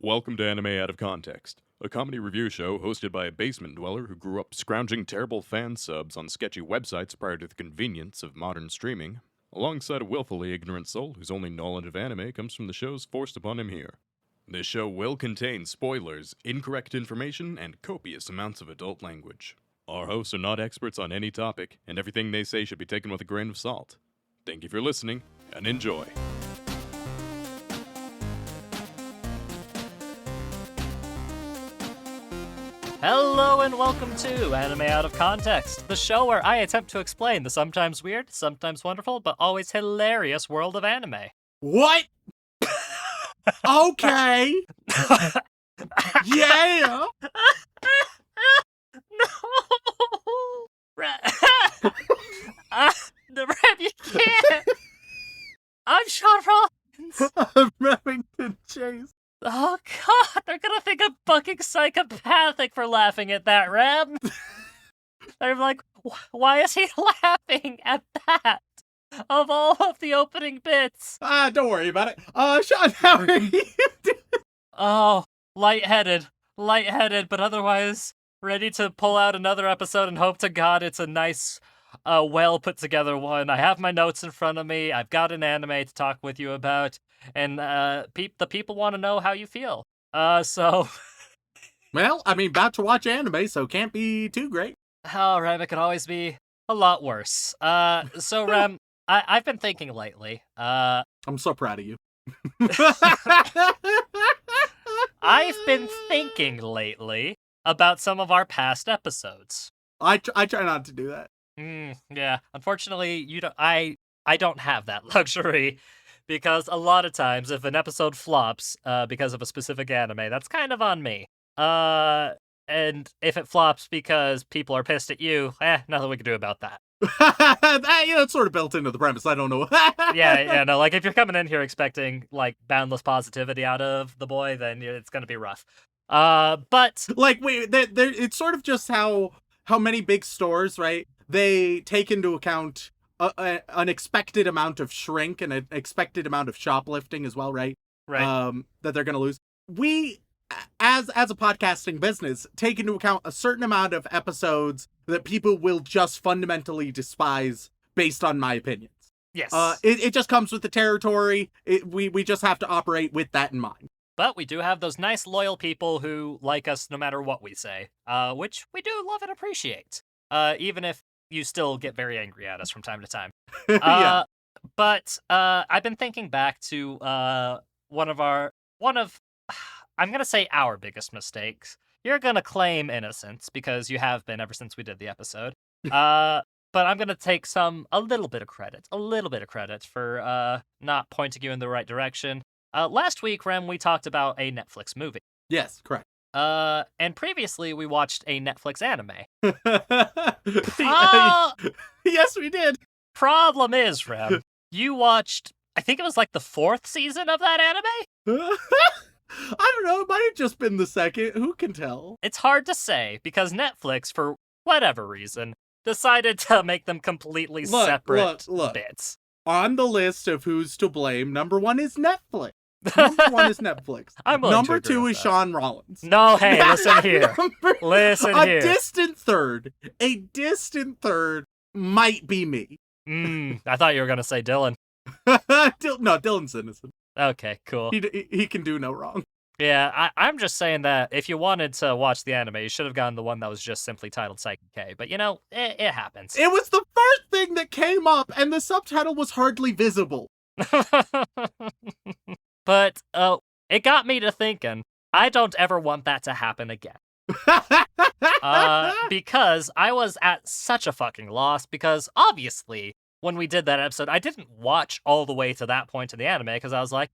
Welcome to Anime Out of Context, a comedy review show hosted by a basement dweller who grew up scrounging terrible fan subs on sketchy websites prior to the convenience of modern streaming, alongside a willfully ignorant soul whose only knowledge of anime comes from the shows forced upon him here. This show will contain spoilers, incorrect information, and copious amounts of adult language. Our hosts are not experts on any topic, and everything they say should be taken with a grain of salt. Thank you for listening, and enjoy. Hello and welcome to Anime Out of Context, the show where I attempt to explain the sometimes weird, sometimes wonderful, but always hilarious world of anime. What? Okay. Yeah. No! Rem, you can't! I'm Shaun. I'm Remington Chase. Oh god, they're gonna think I'm fucking psychopathic for laughing at that, Rem! They're like, why is he laughing at that? Of all of the opening bits. Don't worry about it. Shaun, how are you doing? Oh, lightheaded, but otherwise ready to pull out another episode and hope to God it's a nice, well put together one. I have my notes in front of me. I've got an anime to talk with you about, and the people want to know how you feel. So. Well, I mean, about to watch anime, so can't be too great. Oh, Rem, it could always be a lot worse. So Rem, I've been thinking lately. I'm so proud of you. I've been thinking lately about some of our past episodes. I try not to do that. Yeah, unfortunately, you don't. I don't have that luxury, because a lot of times if an episode flops because of a specific anime, that's kind of on me. And if it flops because people are pissed at you, nothing we can do about that. It's sort of built into the premise. I don't know. No, like if you're coming in here expecting like boundless positivity out of the boy, then it's gonna be rough. But like, wait, it's sort of just how many big stores, right? They take into account an expected amount of shrink and an expected amount of shoplifting as well, right? Right. That they're gonna lose. We, as a podcasting business, take into account a certain amount of episodes that people will just fundamentally despise based on my opinions. Yes. It just comes with the territory. We just have to operate with that in mind. But we do have those nice, loyal people who like us no matter what we say, which we do love and appreciate, even if you still get very angry at us from time to time. Yeah. But I've been thinking back to one of I'm going to say our biggest mistakes. You're going to claim innocence because you have been ever since we did the episode. But I'm going to take a little bit of credit for not pointing you in the right direction. Last week, Rem, we talked about a Netflix movie. Yes, correct. And previously we watched a Netflix anime. Yes, we did. Problem is, Rem, you watched, I think it was like the 4th season of that anime? I don't know, it might have just been the 2nd. Who can tell? It's hard to say, because Netflix, for whatever reason, decided to make them completely separate bits. On the list of who's to blame, number 1 is Netflix. Number 1 is Netflix. Number 2 is Shaun Rollins. No, hey, listen here. A distant third might be me. I thought you were going to say Dylan. No, Dylan's innocent. Okay, cool. He can do no wrong. Yeah, I'm just saying that if you wanted to watch the anime, you should have gotten the one that was just simply titled Psyche K. But, it happens. It was the first thing that came up, and the subtitle was hardly visible. But it got me to thinking, I don't ever want that to happen again. Because I was at such a fucking loss, because obviously, when we did that episode, I didn't watch all the way to that point in the anime, because I was like,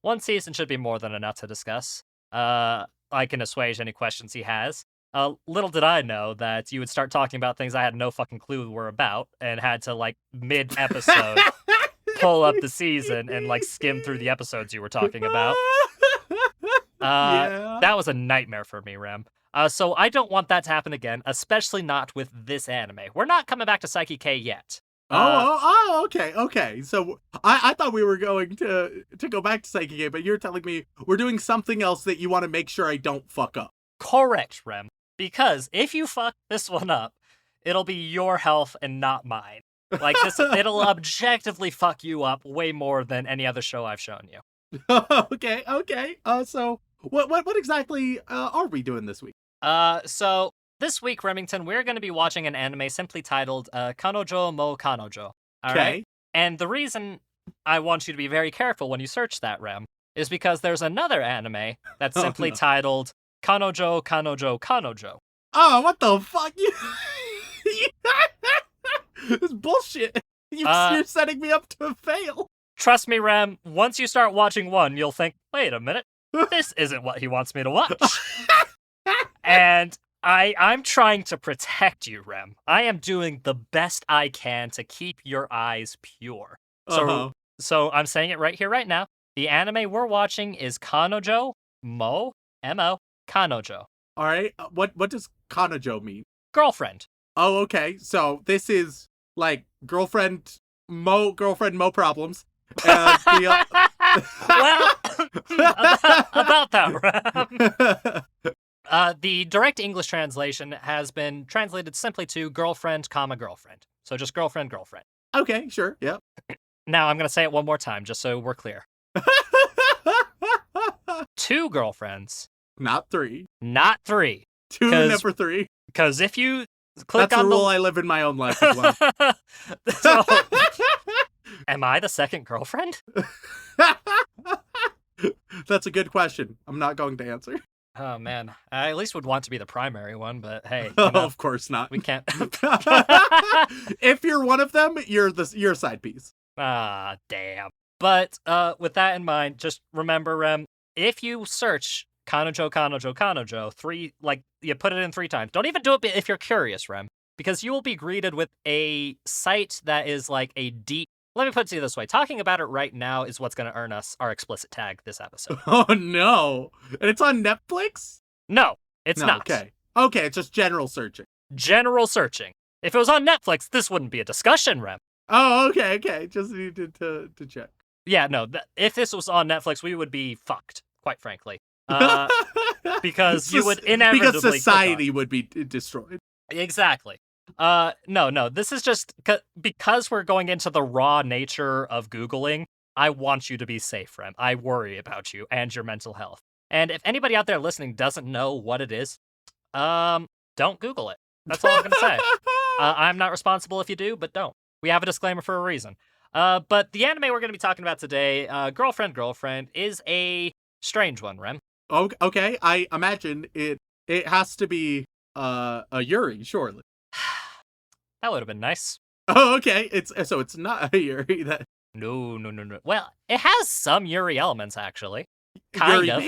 one season should be more than enough to discuss. I can assuage any questions he has. Little did I know that you would start talking about things I had no fucking clue were about, and had to, like, mid-episode pull up the season and, like, skim through the episodes you were talking about. Yeah. That was a nightmare for me, Rem. So I don't want that to happen again, especially not with this anime. We're not coming back to Psyche K yet. Okay. So I thought we were going to go back to Psychic, but you're telling me we're doing something else that you want to make sure I don't fuck up. Correct, Rem. Because if you fuck this one up, it'll be your health and not mine. Like this, it'll objectively fuck you up way more than any other show I've shown you. Okay. So what exactly are we doing this week? So this week, Remington, we're going to be watching an anime simply titled Kanojo mo Kanojo. All right? And the reason I want you to be very careful when you search that, Rem, is because there's another anime that's simply titled Kanojo, Kanojo, Kanojo. Oh, what the fuck? This is bullshit. You're setting me up to fail. Trust me, Rem, once you start watching one, you'll think, wait a minute, this isn't what he wants me to watch. And I'm trying to protect you, Rem. I am doing the best I can to keep your eyes pure. So I'm saying it right here, right now. The anime we're watching is Kanojo mo, M-O, Kanojo. All right. What does Kanojo mean? Girlfriend. Oh, okay. So this is like girlfriend mo problems. Well, about that, Rem. The direct English translation has been translated simply to girlfriend, girlfriend. So just girlfriend. Okay, sure. Yep. Now I'm going to say it one more time just so we're clear. 2 girlfriends. Not 3. Not 3. 2, never 3. Because if you click That's on a rule I live in my own life as well. So, am I the second girlfriend? That's a good question. I'm not going to answer. Oh, man. I at least would want to be the primary one, but hey. Of course not. We can't. If you're one of them, you're a side piece. Ah, damn. But with that in mind, just remember, Rem, if you search Kanojo, 3, like, you put it in 3 times. Don't even do it if you're curious, Rem, because you will be greeted with a site that is like a deep... Let me put it to you this way. Talking about it right now is what's going to earn us our explicit tag this episode. Oh, no. And it's on Netflix? No, it's not. Okay, it's just general searching. General searching. If it was on Netflix, this wouldn't be a discussion, Rem. Oh, okay. Just needed to check. Yeah, no. If this was on Netflix, we would be fucked, quite frankly. Because you would inevitably... Because society would be destroyed. Exactly. No. This is just... Because we're going into the raw nature of Googling, I want you to be safe, Rem. I worry about you and your mental health. And if anybody out there listening doesn't know what it is, don't Google it. That's all I'm going to say. I'm not responsible if you do, but don't. We have a disclaimer for a reason. But the anime we're going to be talking about today, Girlfriend, is a strange one, Rem. Okay, I imagine it has to be a Yuri, surely. That would have been nice. Oh, okay. It's not a Yuri. No. Well, it has some Yuri elements, actually. Kind of.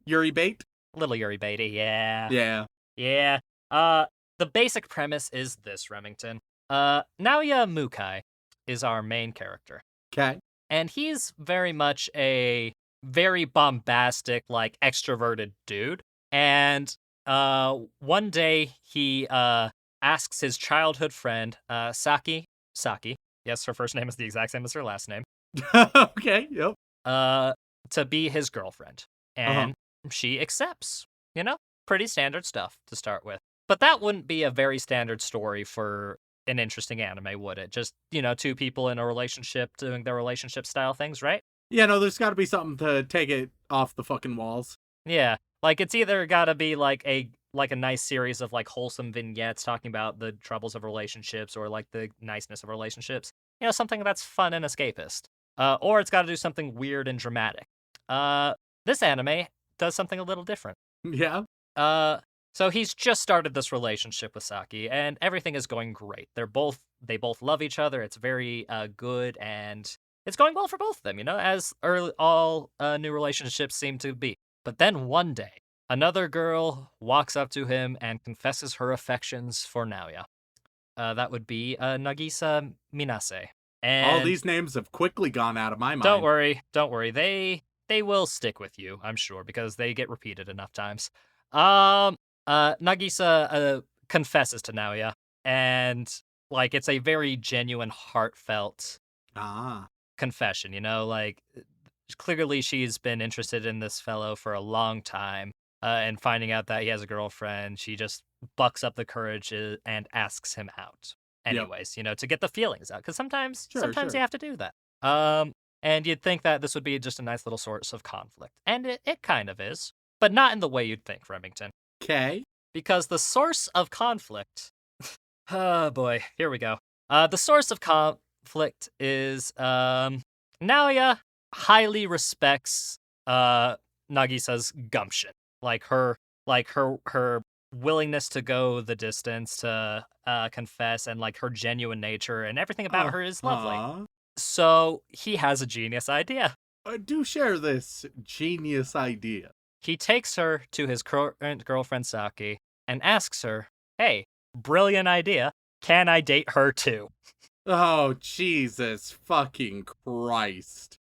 Yuri bait? Little Yuri baity, Yeah. Yeah. The basic premise is this, Remington. Naoya Mukai is our main character. Okay. And he's very much a very bombastic, like, extroverted dude. And one day he asks his childhood friend, Saki, yes, her first name is the exact same as her last name. Okay, yep. To be his girlfriend. And she accepts, pretty standard stuff to start with. But that wouldn't be a very standard story for an interesting anime, would it? Just, 2 people in a relationship doing their relationship style things, right? Yeah, no, there's got to be something to take it off the fucking walls. Yeah, like it's either got to be like a nice series of like wholesome vignettes talking about the troubles of relationships or like the niceness of relationships. Something that's fun and escapist. Or it's got to do something weird and dramatic. This anime does something a little different. Yeah. So he's just started this relationship with Saki, and everything is going great. They both love each other. It's very good, and it's going well for both of them, as all new relationships seem to be. But then one day, another girl walks up to him and confesses her affections for Naoya. That would be Nagisa Minase. And all these names have quickly gone out of my mind. Don't worry. They will stick with you, I'm sure, because they get repeated enough times. Nagisa confesses to Naoya, and like it's a very genuine, heartfelt Ah. confession, like clearly she's been interested in this fellow for a long time, and finding out that he has a girlfriend, she just bucks up the courage and asks him out Yep. anyways, to get the feelings out, because sometimes Sure. you have to do that. And you'd think that this would be just a nice little source of conflict, and it kind of is, but not in the way you'd think, Remington, Okay. because the source of conflict oh boy, here we go. The source of conflict is Naoya highly respects Nagisa's gumption, her willingness to go the distance to confess, and like her genuine nature, and everything about her is lovely. So he has a genius idea. I do share this genius idea. He takes her to his current girlfriend Saki and asks her, "Hey, brilliant idea. Can I date her too?" Oh, Jesus fucking Christ.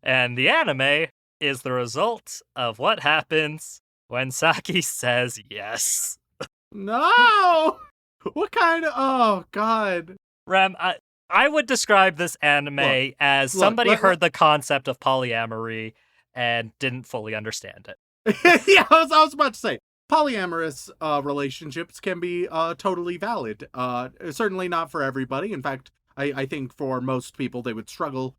And the anime is the result of what happens when Saki says yes. No! What kind of... Oh, God. Rem, I would describe this anime as somebody heard the concept of polyamory and didn't fully understand it. Yeah, I was about to say, polyamorous relationships can be totally valid. Certainly not for everybody. In fact, I think for most people they would struggle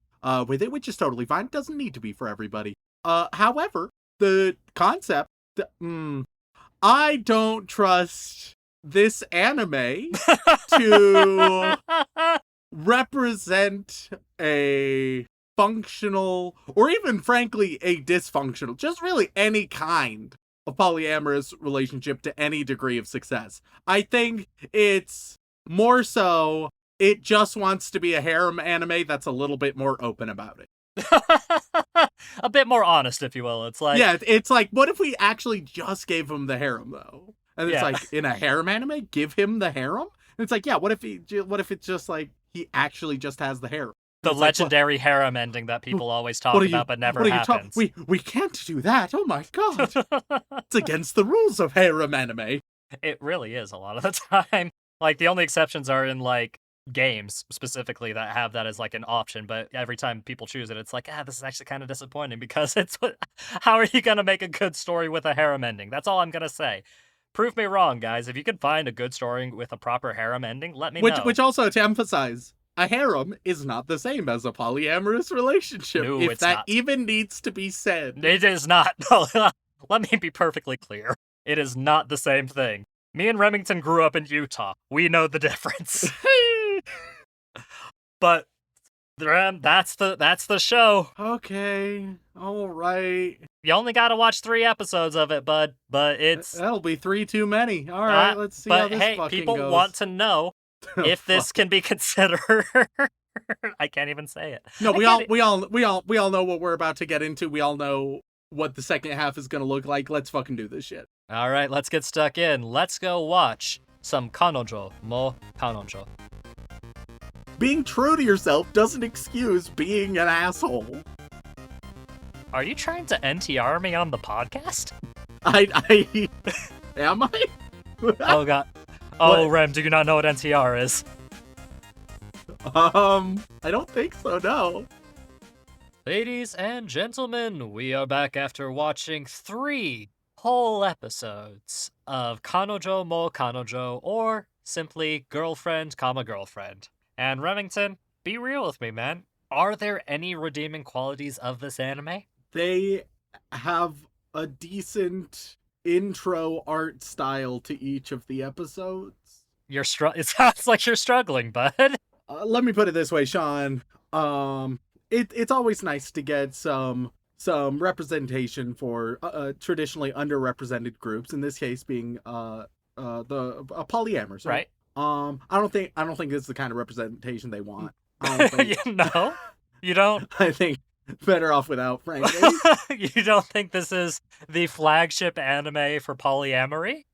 with it, which is totally fine. It doesn't need to be for everybody. However, the concept, I don't trust this anime to represent a functional, or even frankly a dysfunctional, just really any kind of polyamorous relationship to any degree of success. I think it's more so it just wants to be a harem anime that's a little bit more open about it. A bit more honest, if you will. It's like, yeah, it's like, what if we actually just gave him the harem though? And it's like, in a harem anime, give him the harem? And it's like, yeah, what if it's just like he actually just has the harem? The legendary harem ending that people always talk about but never happens. We can't do that. Oh my god. It's against the rules of harem anime. It really is a lot of the time. Like, the only exceptions are in, like, games, specifically, that have that as, like, an option, but every time people choose it, it's like, this is actually kind of disappointing, because how are you gonna make a good story with a harem ending? That's all I'm gonna say. Prove me wrong, guys. If you can find a good story with a proper harem ending, let me know. Which also, to emphasize, a harem is not the same as a polyamorous relationship. No, if it's that not. even needs to be said. It is not. Let me be perfectly clear. It is not the same thing. Me and Remington grew up in Utah. We know the difference. But that's the show. Okay, all right. You only got to watch 3 episodes of it, bud. But that'll be 3 too many. All right, let's see how this fucking goes. But hey, people want to know if this can be considered. I can't even say it. No, we all know what we're about to get into. We all know what the second half is gonna look like. Let's fucking do this shit. All right, let's get stuck in. Let's go watch some Kanojo mo Kanojo. Being true to yourself doesn't excuse being an asshole. Are you trying to NTR me on the podcast? I am I? Oh god. Oh, what? Rem, do you not know what NTR is? I don't think so, no. Ladies and gentlemen, we are back after watching 3 whole episodes of Kanojo mo Kanojo, or simply girlfriend, girlfriend. And Remington, be real with me, man. Are there any redeeming qualities of this anime? They have a decent intro art style to each of the episodes. It sounds like you're struggling, bud. Let me put it this way, Shaun. It's always nice to get some representation for traditionally underrepresented groups. In this case, being polyamorous, right? I don't think this is the kind of representation they want. No, you don't. I think better off without, frankly. You don't think this is the flagship anime for polyamory?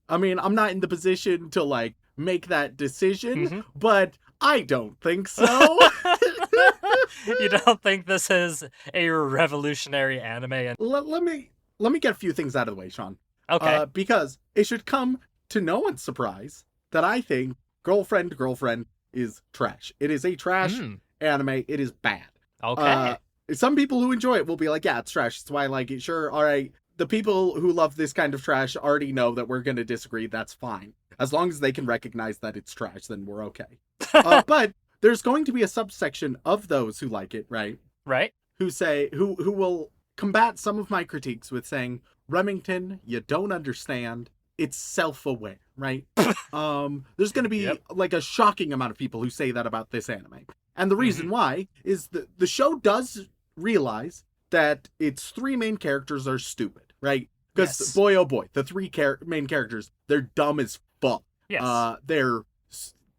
I mean, I'm not in the position to like make that decision, but I don't think so. You don't think this is a revolutionary anime? And let me get a few things out of the way, Shaun. Okay. Because it should come to no one's surprise that I think Girlfriend is trash. It is a trash anime. It is bad. Okay. Some people who enjoy it will be like, yeah, it's trash. That's why I like it. Sure, all right. The people who love this kind of trash already know that we're going to disagree. That's fine. As long as they can recognize that it's trash, then we're okay. But there's going to be a subsection of those who like it, right? Right. Who will combat some of my critiques with saying, Remington, you don't understand. It's self-aware, right? There's going to be like a shocking amount of people who say that about this anime. And the reason why is that the show does realize that its three main characters are stupid, right? Because boy, oh boy, the three main characters, they're dumb as fuck. Yes. They're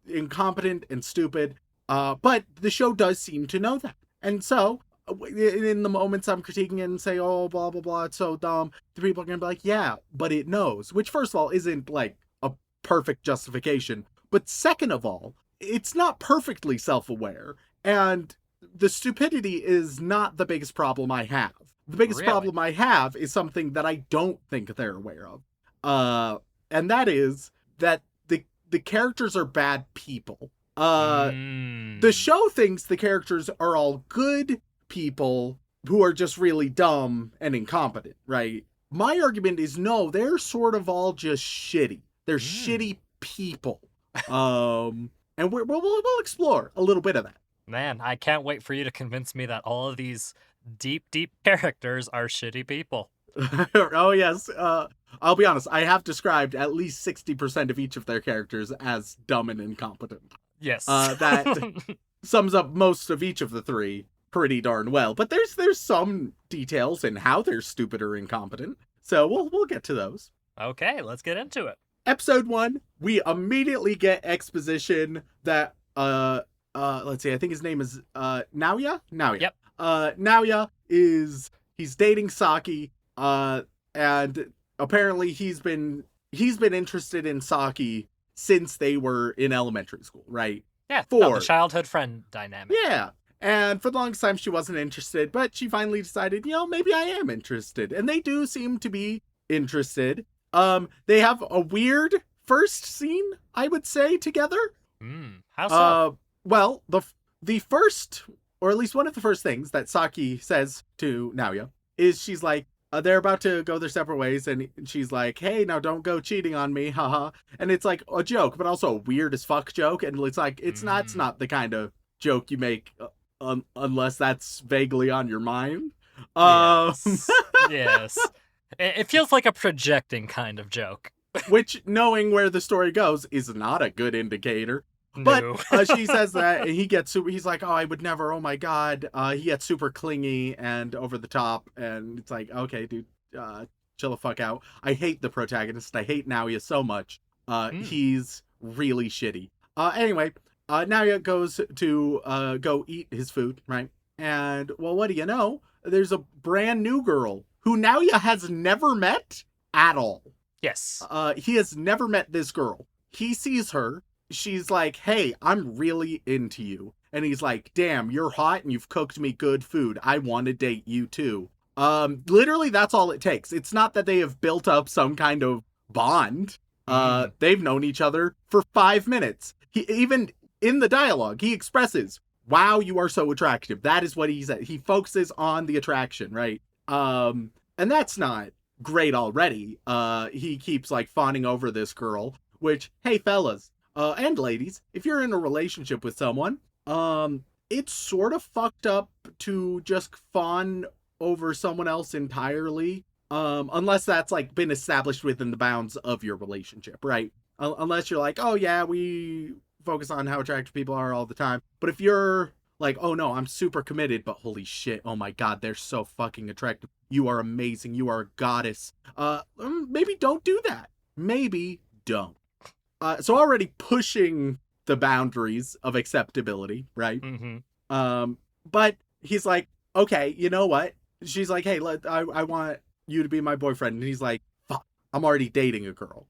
incompetent and stupid. But the show does seem to know that. And so, in the moments I'm critiquing it and say, oh, blah, blah, blah, it's so dumb, the people are going to be like, yeah, but it knows. Which, first of all, isn't like a perfect justification. But second of all, it's not perfectly self-aware. And the stupidity is not the biggest problem I have. The biggest problem I have is something that I don't think they're aware of. And that is that the characters are bad people. The show thinks the characters are all good people who are just really dumb and incompetent, right? My argument is no, they're sort of all just shitty. They're shitty people. And we'll explore a little bit of that. Man, I can't wait for you to convince me that all of these deep characters are shitty people. Oh, yes. I'll be honest. I have described at least 60% of each of their characters as dumb and incompetent. Yes. That sums up most of each of the three pretty darn well. But there's some details in how they're stupid or incompetent. So we'll get to those. Okay, let's get into it. Episode 1, we immediately get exposition that let's see, I think his name is Naoya? Naoya. Yep. Naoya he's dating Saki, and apparently he's been interested in Saki since they were in elementary school, right? Yeah, the childhood friend dynamic. Yeah. And for the longest time she wasn't interested, but she finally decided, maybe I am interested. And they do seem to be interested. They have a weird first scene, I would say, together. How so? Well, the first, or at least one of the first things that Saki says to Naoya is she's like, they're about to go their separate ways, and she's like, hey, now don't go cheating on me, haha. And it's like a joke, but also a weird as fuck joke, and it's like, it's not the kind of joke you make unless that's vaguely on your mind. Yes. It feels like a projecting kind of joke. Which, knowing where the story goes, is not a good indicator. No. But she says that, and he's like, oh, I would never, oh my god. He gets super clingy and over the top, and it's like, okay, dude, chill the fuck out. I hate the protagonist. I hate Naoya so much. He's really shitty. Anyway, Naoya goes to go eat his food, right? And, well, what do you know? There's a brand new girl who Naoya has never met at all. Yes. He has never met this girl. He sees her. She's like, hey, I'm really into you. And he's like, damn, you're hot and you've cooked me good food. I want to date you too. Literally, that's all it takes. It's not that they have built up some kind of bond. They've known each other for 5 minutes. He even in the dialogue, he expresses, wow, you are so attractive. That is what he said. He focuses on the attraction, right? And that's not great already. He keeps like fawning over this girl, which, hey, fellas, and ladies, if you're in a relationship with someone, it's sort of fucked up to just fawn over someone else entirely, unless that's like been established within the bounds of your relationship, right? Unless you're like, oh yeah, we focus on how attractive people are all the time. But if you're like, oh no, I'm super committed, but holy shit, oh my god, they're so fucking attractive. You are amazing. You are a goddess. Maybe don't do that. Maybe don't. So already pushing the boundaries of acceptability, right? But he's like, okay, you know what? She's like, hey, I want you to be my boyfriend. And he's like, fuck, I'm already dating a girl.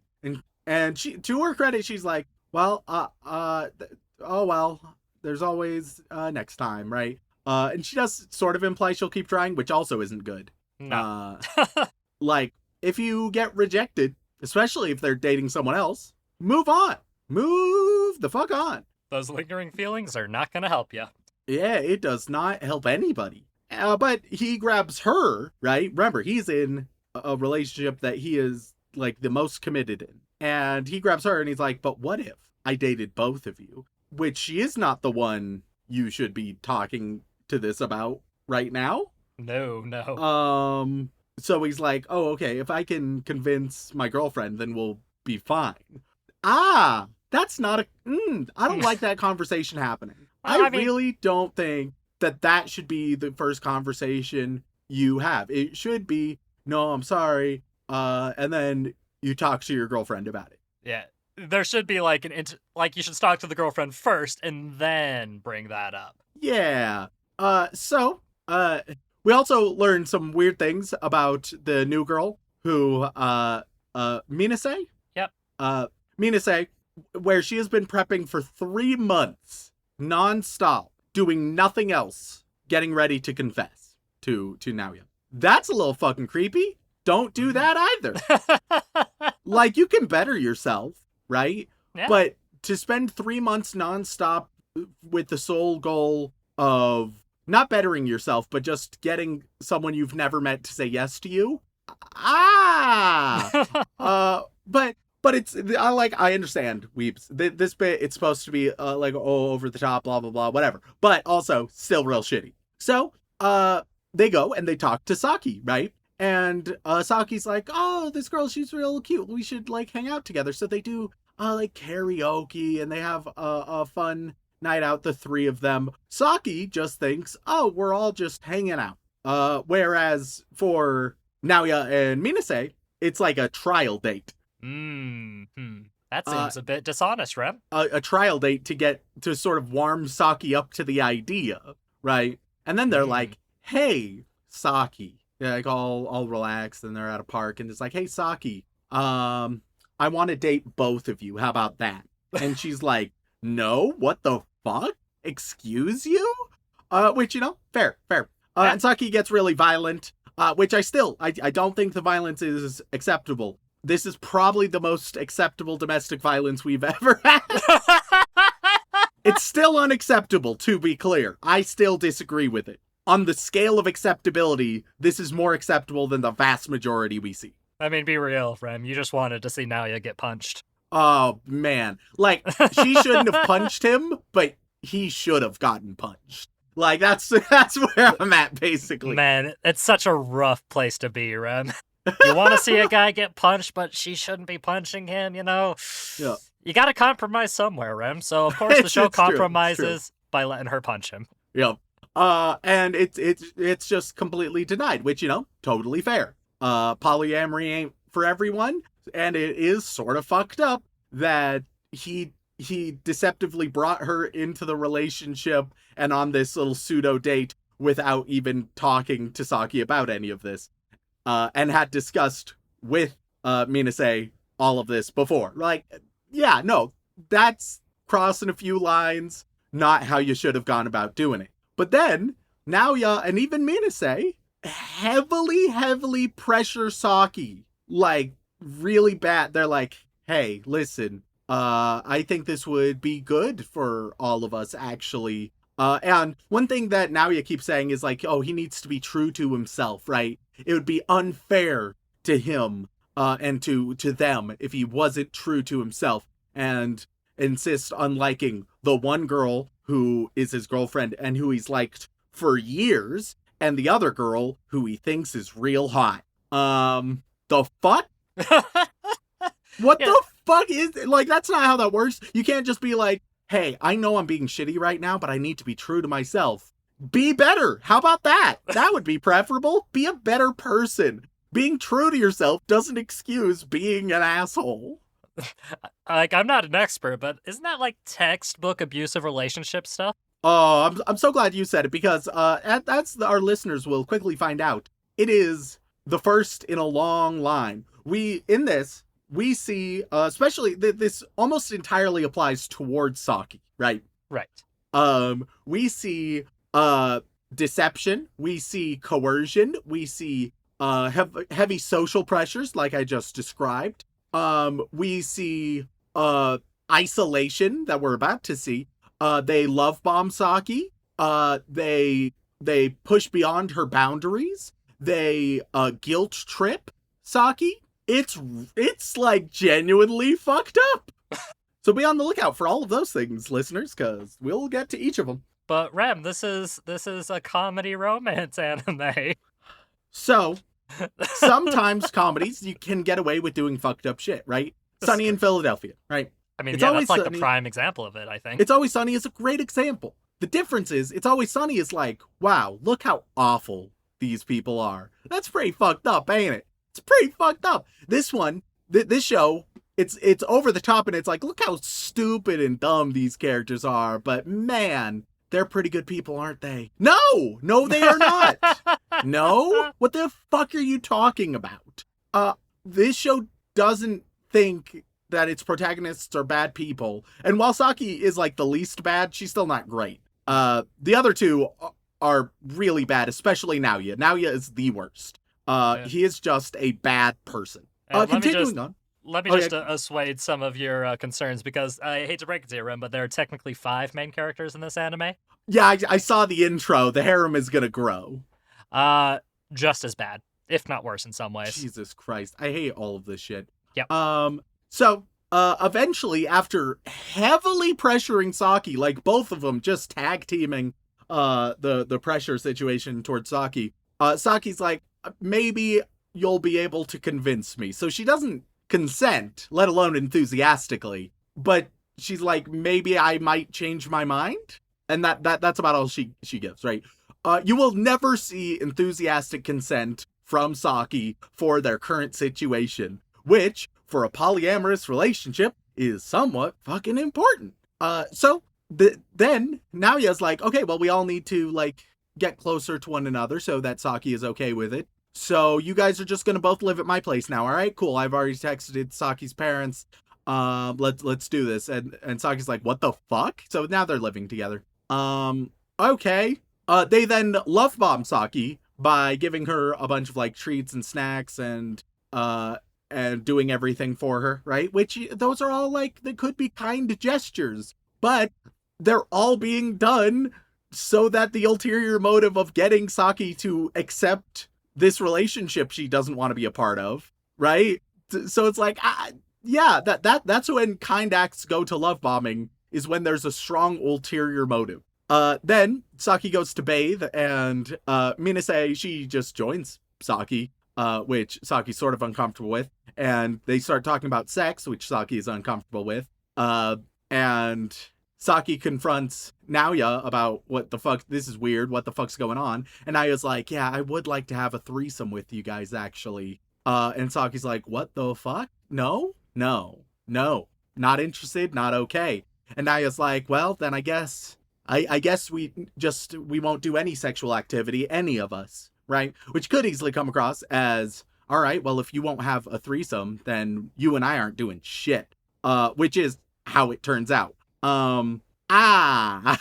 And she, to her credit, she's like, well, oh well, there's always next time, right? And she does sort of imply she'll keep trying, which also isn't good. No. Like, if you get rejected, especially if they're dating someone else, move on. move the fuck on. Those lingering feelings are not going to help you. Yeah, it does not help anybody. But he grabs her, right? Remember, he's in a relationship that he is like the most committed in. And he grabs her and he's like, but what if I dated both of you? Which she is not the one you should be talking to this about right now. No. So he's like, oh, okay, if I can convince my girlfriend, then we'll be fine. Ah, that's not I don't like that conversation happening. Well, I really don't think that should be the first conversation you have. It should be, no, I'm sorry. And then you talk to your girlfriend about it. Yeah. There should be like you should talk to the girlfriend first and then bring that up. Yeah. We also learned some weird things about the new girl who, Minase? Yep. Minase, where she has been prepping for 3 months, nonstop, doing nothing else, getting ready to confess to Naoya. That's a little fucking creepy. Don't do that either. Like, you can better yourself, right? Yeah. But to spend 3 months nonstop with the sole goal of not bettering yourself, but just getting someone you've never met to say yes to you. But it's, I understand, Weeps. This bit, it's supposed to be over the top, blah, blah, blah, whatever. But also still real shitty. So, they go and they talk to Saki, right? And Saki's like, oh, this girl, she's real cute. We should hang out together. So they do karaoke and they have a fun night out, the three of them. Saki just thinks, oh, we're all just hanging out. Whereas for Naoya and Minase, it's like a trial date. That seems a bit dishonest, Rem. A trial date to sort of warm Saki up to the idea, right? And then they're like, hey, Saki. They're all relaxed and they're at a park and it's like, hey, Saki, I want to date both of you. How about that? And she's like, no, what the fuck? Excuse you? Which, fair. And Saki gets really violent, which I don't think the violence is acceptable. This is probably the most acceptable domestic violence we've ever had. It's still unacceptable, to be clear. I still disagree with it. On the scale of acceptability, this is more acceptable than the vast majority we see. I mean, be real, Rem. You just wanted to see Naoya get punched. Oh, man. She shouldn't have punched him, but he should have gotten punched. That's where I'm at, basically. Man, it's such a rough place to be, Rem. You want to see a guy get punched, but she shouldn't be punching him, Yeah. You gotta compromise somewhere, Rem. So, of course, the show compromises by letting her punch him. Yep. And it's just completely denied, which, totally fair. Polyamory ain't for everyone, and it is sort of fucked up that he deceptively brought her into the relationship and on this little pseudo date without even talking to Saki about any of this, and had discussed with Minase all of this before. Yeah, no, that's crossing a few lines, not how you should have gone about doing it. But then, Naoya and even Minase heavily pressure Saki. Really bad. They're like, hey, listen, I think this would be good for all of us, actually. And one thing that Naoya keeps saying is he needs to be true to himself, right? It would be unfair to him and to them if he wasn't true to himself and insists on liking the one girl who is his girlfriend and who he's liked for years, and the other girl who he thinks is real hot. The fuck? What the fuck is that's not how that works. You can't just be like, hey, I know I'm being shitty right now, but I need to be true to myself. Be better. How about that? That would be preferable. Be a better person. Being true to yourself doesn't excuse being an asshole. I'm not an expert, but isn't that textbook abusive relationship stuff? Oh, I'm so glad you said it because that's our listeners will quickly find out. It is the first in a long line. We see, especially this almost entirely applies towards Saki, right? Right. We see deception. We see coercion. We see heavy social pressures, like I just described. We see isolation that we're about to see. They love bomb Saki. They push beyond her boundaries. They guilt trip Saki. It's like genuinely fucked up. So be on the lookout for all of those things, listeners, because we'll get to each of them. But Rem, this is a comedy romance anime. So sometimes comedies you can get away with doing fucked up shit, right? Sunny in Philadelphia, right? I mean, It's yeah, Always that's like Sunny. the prime example of it, I think. It's Always Sunny is a great example. The difference is It's Always Sunny is like, wow, look how awful these people are. That's pretty fucked up, ain't it? It's pretty fucked up. This one, this show, it's over the top and it's like, look how stupid and dumb these characters are, but man, they're pretty good people, aren't they? No, they are not. No? What the fuck are you talking about? This show doesn't think that its protagonists are bad people. And while Saki is like the least bad, she's still not great. The other two are really bad, especially Naoya. Naoya is the worst. He is just a bad person. Continuing on. Let me just assuage some of your concerns, because I hate to break it to you, Rim, but there are technically 5 main characters in this anime. Yeah, I saw the intro. The harem is gonna grow. Just as bad, if not worse in some ways. Jesus Christ. I hate all of this shit. Yep. So eventually, after heavily pressuring Saki, like both of them just tag teaming the pressure situation towards Saki, Saki's like, maybe you'll be able to convince me. So she doesn't consent, let alone enthusiastically, but she's like, maybe I might change my mind. And that's about all she gives, right? You will never see enthusiastic consent from Saki for their current situation, which, for a polyamorous relationship, is somewhat fucking important. So then Naoya's like, okay, well, we all need to, like, get closer to one another so that Saki is okay with it. So you guys are just gonna both live at my place now, all right? Cool. I've already texted Saki's parents. Let's do this. And Saki's like, what the fuck? So now they're living together. Okay. They then love bomb Saki by giving her a bunch of like treats and snacks and doing everything for her, right? Which those are all like, they could be kind gestures, but they're all being done so that the ulterior motive of getting Saki to accept this relationship she doesn't want to be a part of, right? So it's like, yeah, that's when kind acts go to love bombing, is when there's a strong ulterior motive. Then Saki goes to bathe, and Minase, she just joins Saki, which Saki's sort of uncomfortable with, and they start talking about sex, which Saki is uncomfortable with, and Saki confronts Naoya about what the fuck, this is weird, what the fuck's going on, and Naoya's like, yeah, I would like to have a threesome with you guys, actually. And Saki's like, what the fuck? No, not interested, not okay. And Naoya's like, well, then I guess we won't do any sexual activity, any of us, right? Which could easily come across as, all right, well, if you won't have a threesome, then you and I aren't doing shit. Which is how it turns out. Guys,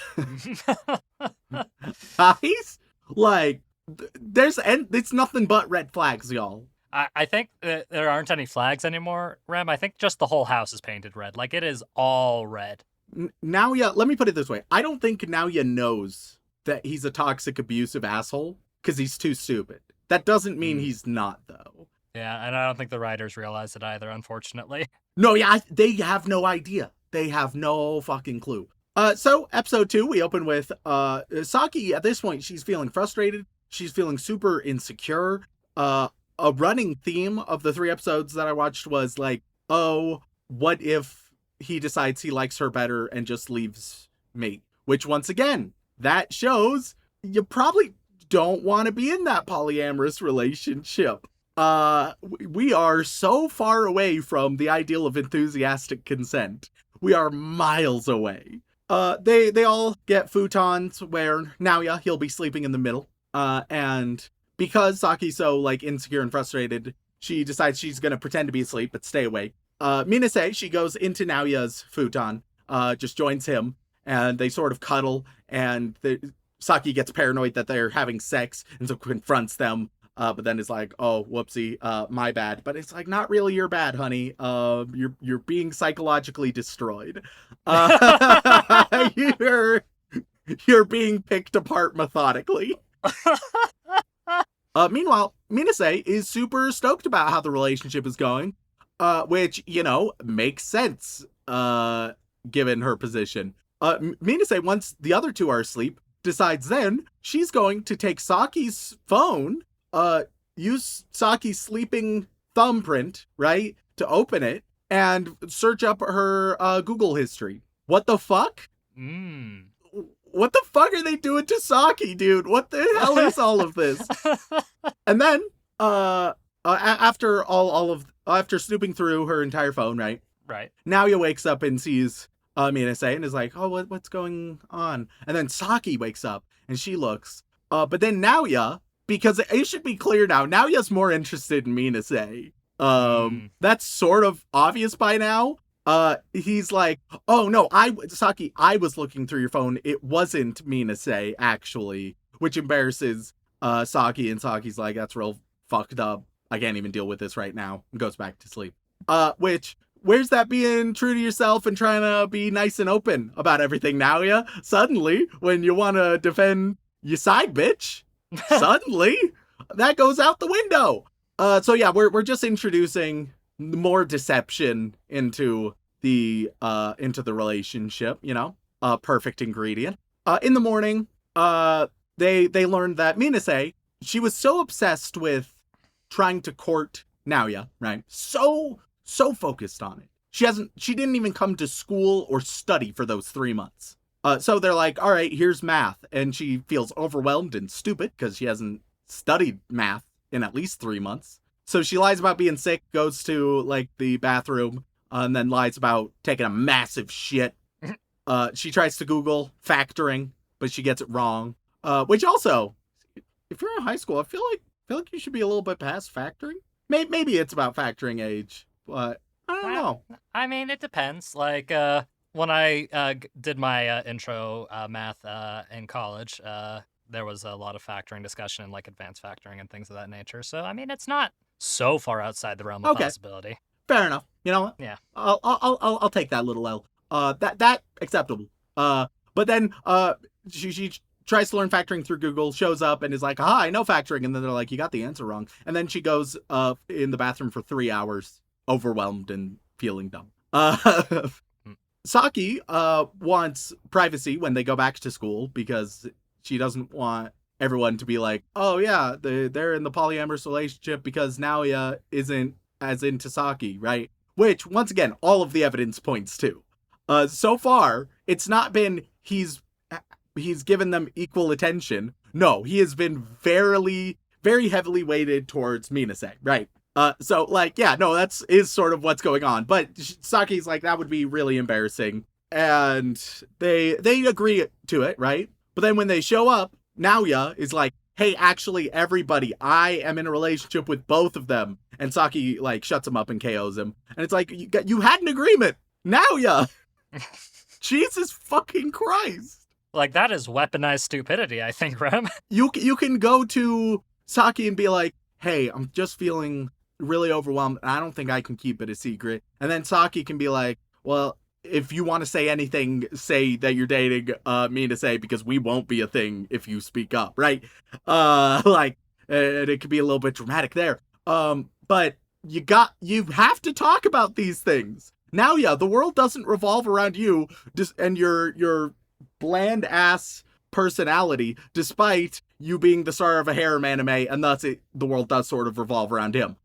like, it's nothing but red flags, y'all. I think there aren't any flags anymore, Rem. I think just the whole house is painted red. Like, it is all red. Naoya, let me put it this way. I don't think Naoya knows that he's a toxic, abusive asshole because he's too stupid. That doesn't mean he's not, though. Yeah, and I don't think the writers realize it either, unfortunately. No, yeah, they have no idea. They have no fucking clue. So, episode 2, we open with Saki. At this point, she's feeling frustrated. She's feeling super insecure. A running theme of the 3 episodes that I watched was like, oh, what if he decides he likes her better and just leaves me? Which, once again, that shows you probably don't want to be in that polyamorous relationship. We are so far away from the ideal of enthusiastic consent. We are miles away. They all get futons where Naoya, he'll be sleeping in the middle. And because Saki's so like insecure and frustrated, she decides she's gonna pretend to be asleep but stay awake. Minase, she goes into Naoya's futon, just joins him, and they sort of cuddle, and Saki gets paranoid that they're having sex, and so confronts them. but then it's like, oh, whoopsie, my bad. But it's like, not really your bad, honey. You're being psychologically destroyed. You're you're being picked apart methodically. Meanwhile, Minase is super stoked about how the relationship is going, which, makes sense, given her position. Minase, once the other two are asleep, decides then she's going to take Saki's phone, use Saki's sleeping thumbprint, right, to open it, and search up her Google history. What the fuck? What the fuck are they doing to Saki, dude? What the hell is all of this? And then, after after snooping through her entire phone, right? Right. Naoya wakes up and sees Minase and is like, oh, what's going on? And then Saki wakes up and she looks. But then Naoya, because it should be clear now, Naoya's more interested in Minase. That's sort of obvious by now. He's like, oh no, Saki, I was looking through your phone. It wasn't Minase, actually, which embarrasses Saki, and Saki's like, that's real fucked up. I can't even deal with this right now. And goes back to sleep. Which, where's that being true to yourself and trying to be nice and open about everything, Naoya? Suddenly, when you want to defend your side bitch, suddenly that goes out the window. So yeah, we're just introducing more deception into the relationship, perfect ingredient. In the morning, they learned that Minase, she was so obsessed with trying to court Naoya, right? So focused on it. She didn't even come to school or study for those 3 months. So they're like, all right, here's math. And she feels overwhelmed and stupid because she hasn't studied math in at least 3 months. So she lies about being sick, goes to like the bathroom, and then lies about taking a massive shit. She tries to Google factoring, but she gets it wrong. Which also, if you're in high school, I feel like you should be a little bit past factoring. Maybe it's about factoring age, but I don't know. I mean, it depends. Like when I did my intro math in college, there was a lot of factoring discussion and like advanced factoring and things of that nature. So I mean, it's not so far outside the realm of possibility. Fair enough. You know what? Yeah. I'll take that little L. That acceptable. But then she tries to learn factoring through Google, shows up and is like, aha, I know factoring. And then they're like, you got the answer wrong. And then she goes in the bathroom for 3 hours, overwhelmed and feeling dumb. Saki wants privacy when they go back to school because she doesn't want everyone to be like, oh yeah, they're in the polyamorous relationship because Naoya isn't as into Saki, right? Which, once again, all of the evidence points to. So far, it's not been he's given them equal attention. No, he has been very heavily weighted towards Minase, right? So like, yeah, no, is sort of what's going on. But Saki's like, that would be really embarrassing. And they agree to it, right? But then when they show up, Naoya is like, hey, actually, everybody, I am in a relationship with both of them. And Saki, like, shuts him up and KOs him. And it's like, you had an agreement. Naoya! Jesus fucking Christ. Like, that is weaponized stupidity, I think, Rem. You can go to Saki and be like, hey, I'm just feeling really overwhelmed, and I don't think I can keep it a secret. And then Saki can be like, well, if you want to say anything, say that you're dating Minase, because we won't be a thing if you speak up, right? It could be a little bit dramatic there. But you have to talk about these things. Now, yeah, the world doesn't revolve around you and your bland ass personality, despite you being the star of a harem anime, and thus the world does sort of revolve around him.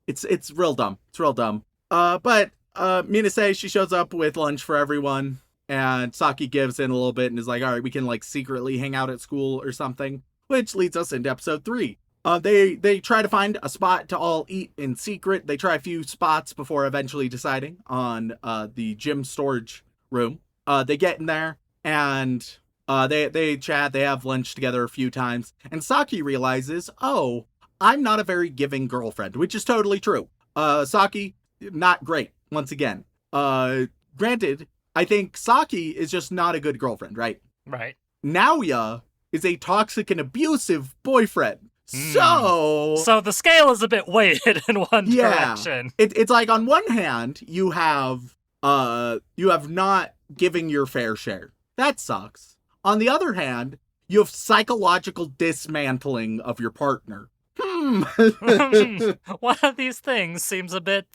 It's real dumb. It's real dumb. But Minase, she shows up with lunch for everyone, and Saki gives in a little bit and is like, all right, we can like secretly hang out at school or something, which leads us into episode 3. They try to find a spot to all eat in secret. They try a few spots before eventually deciding on the gym storage room. They get in there and they chat. They have lunch together a few times, and Saki realizes, oh, I'm not a very giving girlfriend, which is totally true. Saki, not great. Once again, granted, I think Saki is just not a good girlfriend, right? Right. Naoya is a toxic and abusive boyfriend. So the scale is a bit weighted in one direction. It's like on one hand, you have not giving your fair share. That sucks. On the other hand, you have psychological dismantling of your partner. One of these things seems a bit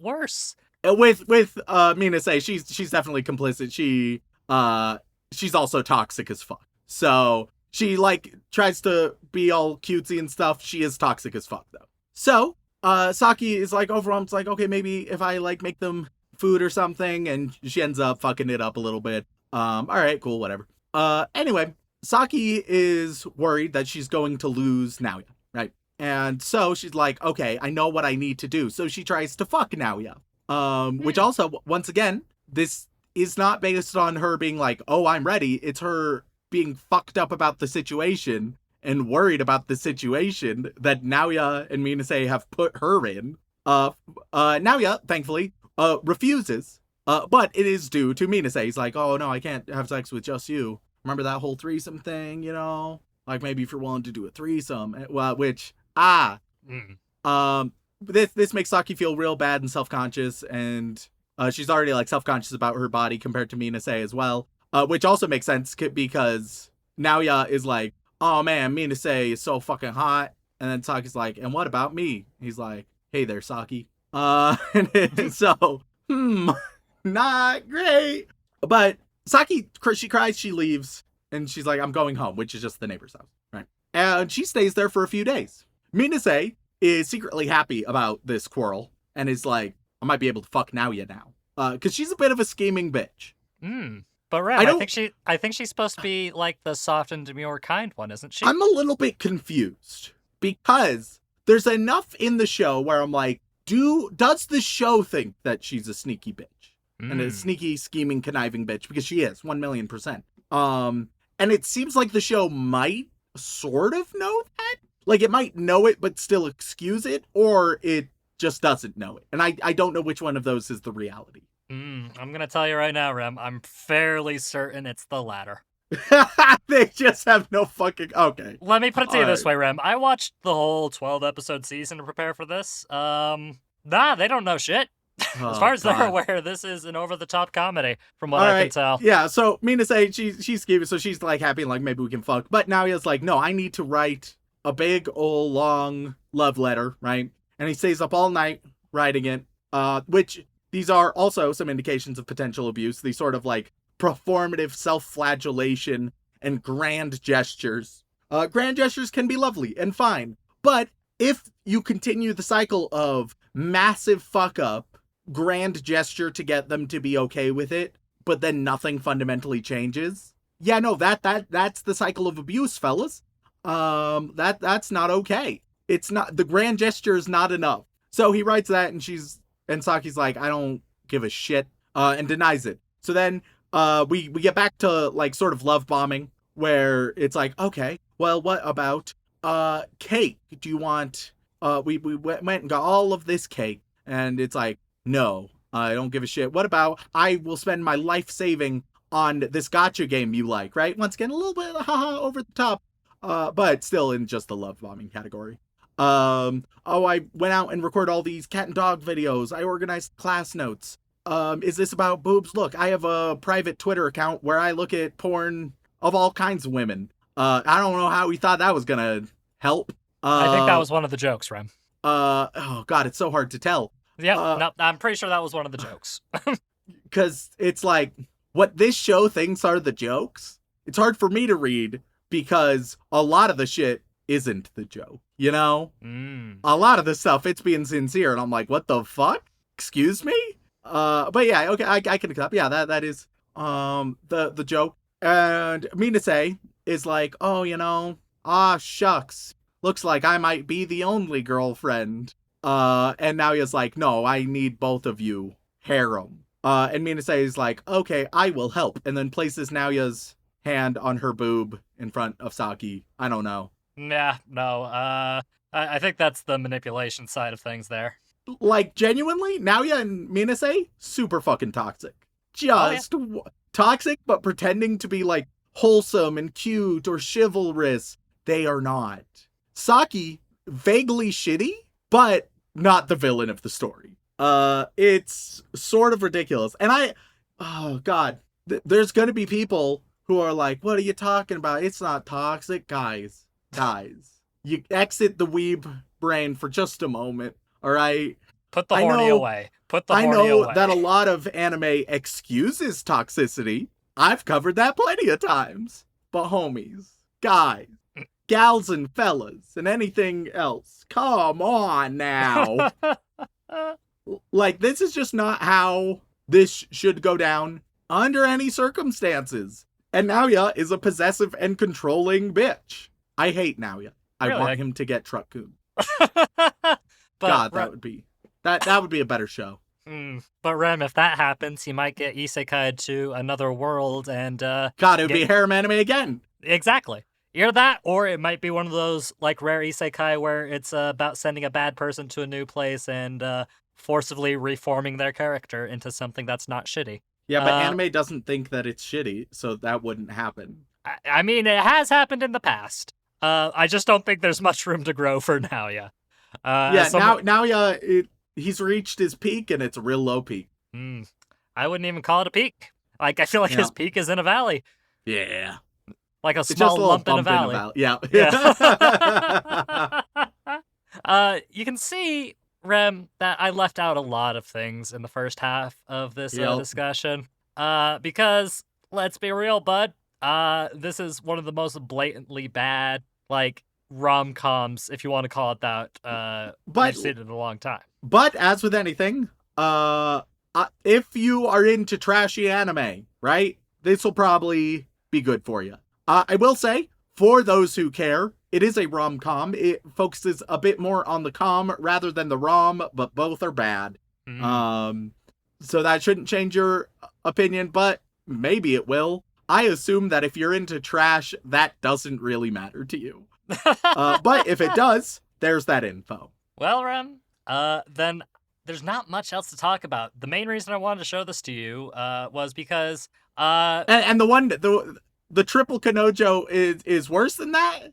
worse. With Minase, she's definitely complicit. She's also toxic as fuck. So she like tries to be all cutesy and stuff. She is toxic as fuck though. So Saki is like overwhelmed. It's like, okay, maybe if I like make them food or something, and she ends up fucking it up a little bit. All right, cool, whatever. Anyway, Saki is worried that she's going to lose Naoya, right? And so she's like, okay, I know what I need to do. So she tries to fuck Naoya. Which also, once again, this is not based on her being like, oh, I'm ready. It's her being fucked up about the situation and worried about the situation that Naoya and Minase have put her in. Naoya, thankfully, refuses. But it is due to Minase. He's like, oh no, I can't have sex with just you. Remember that whole threesome thing, you know? Like maybe if you're willing to do a threesome. Well, which, this makes Saki feel real bad and self-conscious, and she's already like self-conscious about her body compared to Minase as well. Which also makes sense because Naoya is like, oh man, Minase is so fucking hot. And then Saki's like, and what about me? He's like, hey there, Saki. So, not great. But Saki, she cries, she leaves, and she's like, I'm going home, which is just the neighbor's house, right? And she stays there for a few days. Minase is secretly happy about this quarrel and is like, I might be able to fuck Naoya now. Because she's a bit of a scheming bitch. But Rem, I think she's supposed to be like the soft and demure kind one, isn't she? I'm a little bit confused because there's enough in the show where I'm like, does the show think that she's a sneaky bitch? And a sneaky, scheming, conniving bitch? Because she is, 1,000,000%. And it seems like the show might sort of know that. Like, it might know it, but still excuse it, or it just doesn't know it. And I don't know which one of those is the reality. I'm going to tell you right now, Rem, I'm fairly certain it's the latter. They just have no fucking... Okay. Let me put it to you this way, Rem. I watched the whole 12-episode season to prepare for this. Nah, they don't know shit. As far as they're aware, this is an over-the-top comedy, from what I can tell. Yeah, so Minase, she's scheming, so she's like happy, like maybe we can fuck. But Naoya's like, no, I need to write a big old long love letter, right? And he stays up all night writing it, which these are also some indications of potential abuse. These sort of like performative self-flagellation and grand gestures. Grand gestures can be lovely and fine, but if you continue the cycle of massive fuck up, grand gesture to get them to be okay with it, but then nothing fundamentally changes. Yeah, no, that's the cycle of abuse, fellas. That's not okay. It's not, the grand gesture is not enough. So he writes that and Saki's like, I don't give a shit, and denies it. So then, we get back to like sort of love bombing where it's like, okay, well, what about, cake? Do you want, we went and got all of this cake, and it's like, no, I don't give a shit. What about I will spend my life saving on this gacha game you like, right? Once again, a little bit haha over the top, but still in just the love bombing category. I went out and recorded all these cat and dog videos. I organized class notes. Is this about boobs? Look, I have a private Twitter account where I look at porn of all kinds of women. I don't know how we thought that was gonna help. I think that was one of the jokes, Rem. Oh god, it's so hard to tell. Yeah, no, I'm pretty sure that was one of the jokes. Because it's like, what this show thinks are the jokes, it's hard for me to read because a lot of the shit isn't the joke, you know? A lot of the stuff, it's being sincere, and I'm like, what the fuck? Excuse me? But yeah, okay, I can accept. Yeah, that is the joke. And Minase is like, oh, you know, shucks. Looks like I might be the only girlfriend. And now he's like, no, I need both of you. Harem. And Minase is like, okay, I will help. And then places Naoya's hand on her boob in front of Saki. I don't know. Nah, no. I think that's the manipulation side of things there. Like, genuinely, Naoya and Minase, super fucking toxic. Just toxic, but pretending to be, like, wholesome and cute or chivalrous. They are not. Saki, vaguely shitty, but not the villain of the story. It's sort of ridiculous. And oh God, there's gonna be people who are like, what are you talking about? It's not toxic. Guys, you exit the weeb brain for just a moment, all right? Put the horny away. I know that a lot of anime excuses toxicity. I've covered that plenty of times. But homies, guys, gals and fellas, and anything else, come on now. Like, this is just not how this should go down under any circumstances. And Naoya is a possessive and controlling bitch. I hate Naoya. I want him to get truck-coon. God, that would be a better show. But Rem, if that happens, he might get isekai to another world and God, it would be harem anime again. Exactly. Either that, or it might be one of those like rare isekai where it's about sending a bad person to a new place and forcibly reforming their character into something that's not shitty. Yeah, but anime doesn't think that it's shitty, so that wouldn't happen. I mean, it has happened in the past. I just don't think there's much room to grow for Naoya. Naoya, he's reached his peak, and it's a real low peak. I wouldn't even call it a peak. Like, I feel like his peak is in a valley. Yeah. Like a small lump in a valley. Yeah. You can see, Rem, that I left out a lot of things in the first half of this discussion. Because, let's be real, bud, this is one of the most blatantly bad, like, rom-coms, if you want to call it that, we've seen in a long time. But, as with anything, if you are into trashy anime, right, this will probably be good for you. I will say, for those who care, it is a rom-com. It focuses a bit more on the com rather than the rom, but both are bad. So that shouldn't change your opinion, but maybe it will. I assume that if you're into trash, that doesn't really matter to you. But if it does, there's that info. Well, Rem, then there's not much else to talk about. The main reason I wanted to show this to you was because... And the triple Kanojo is worse than that?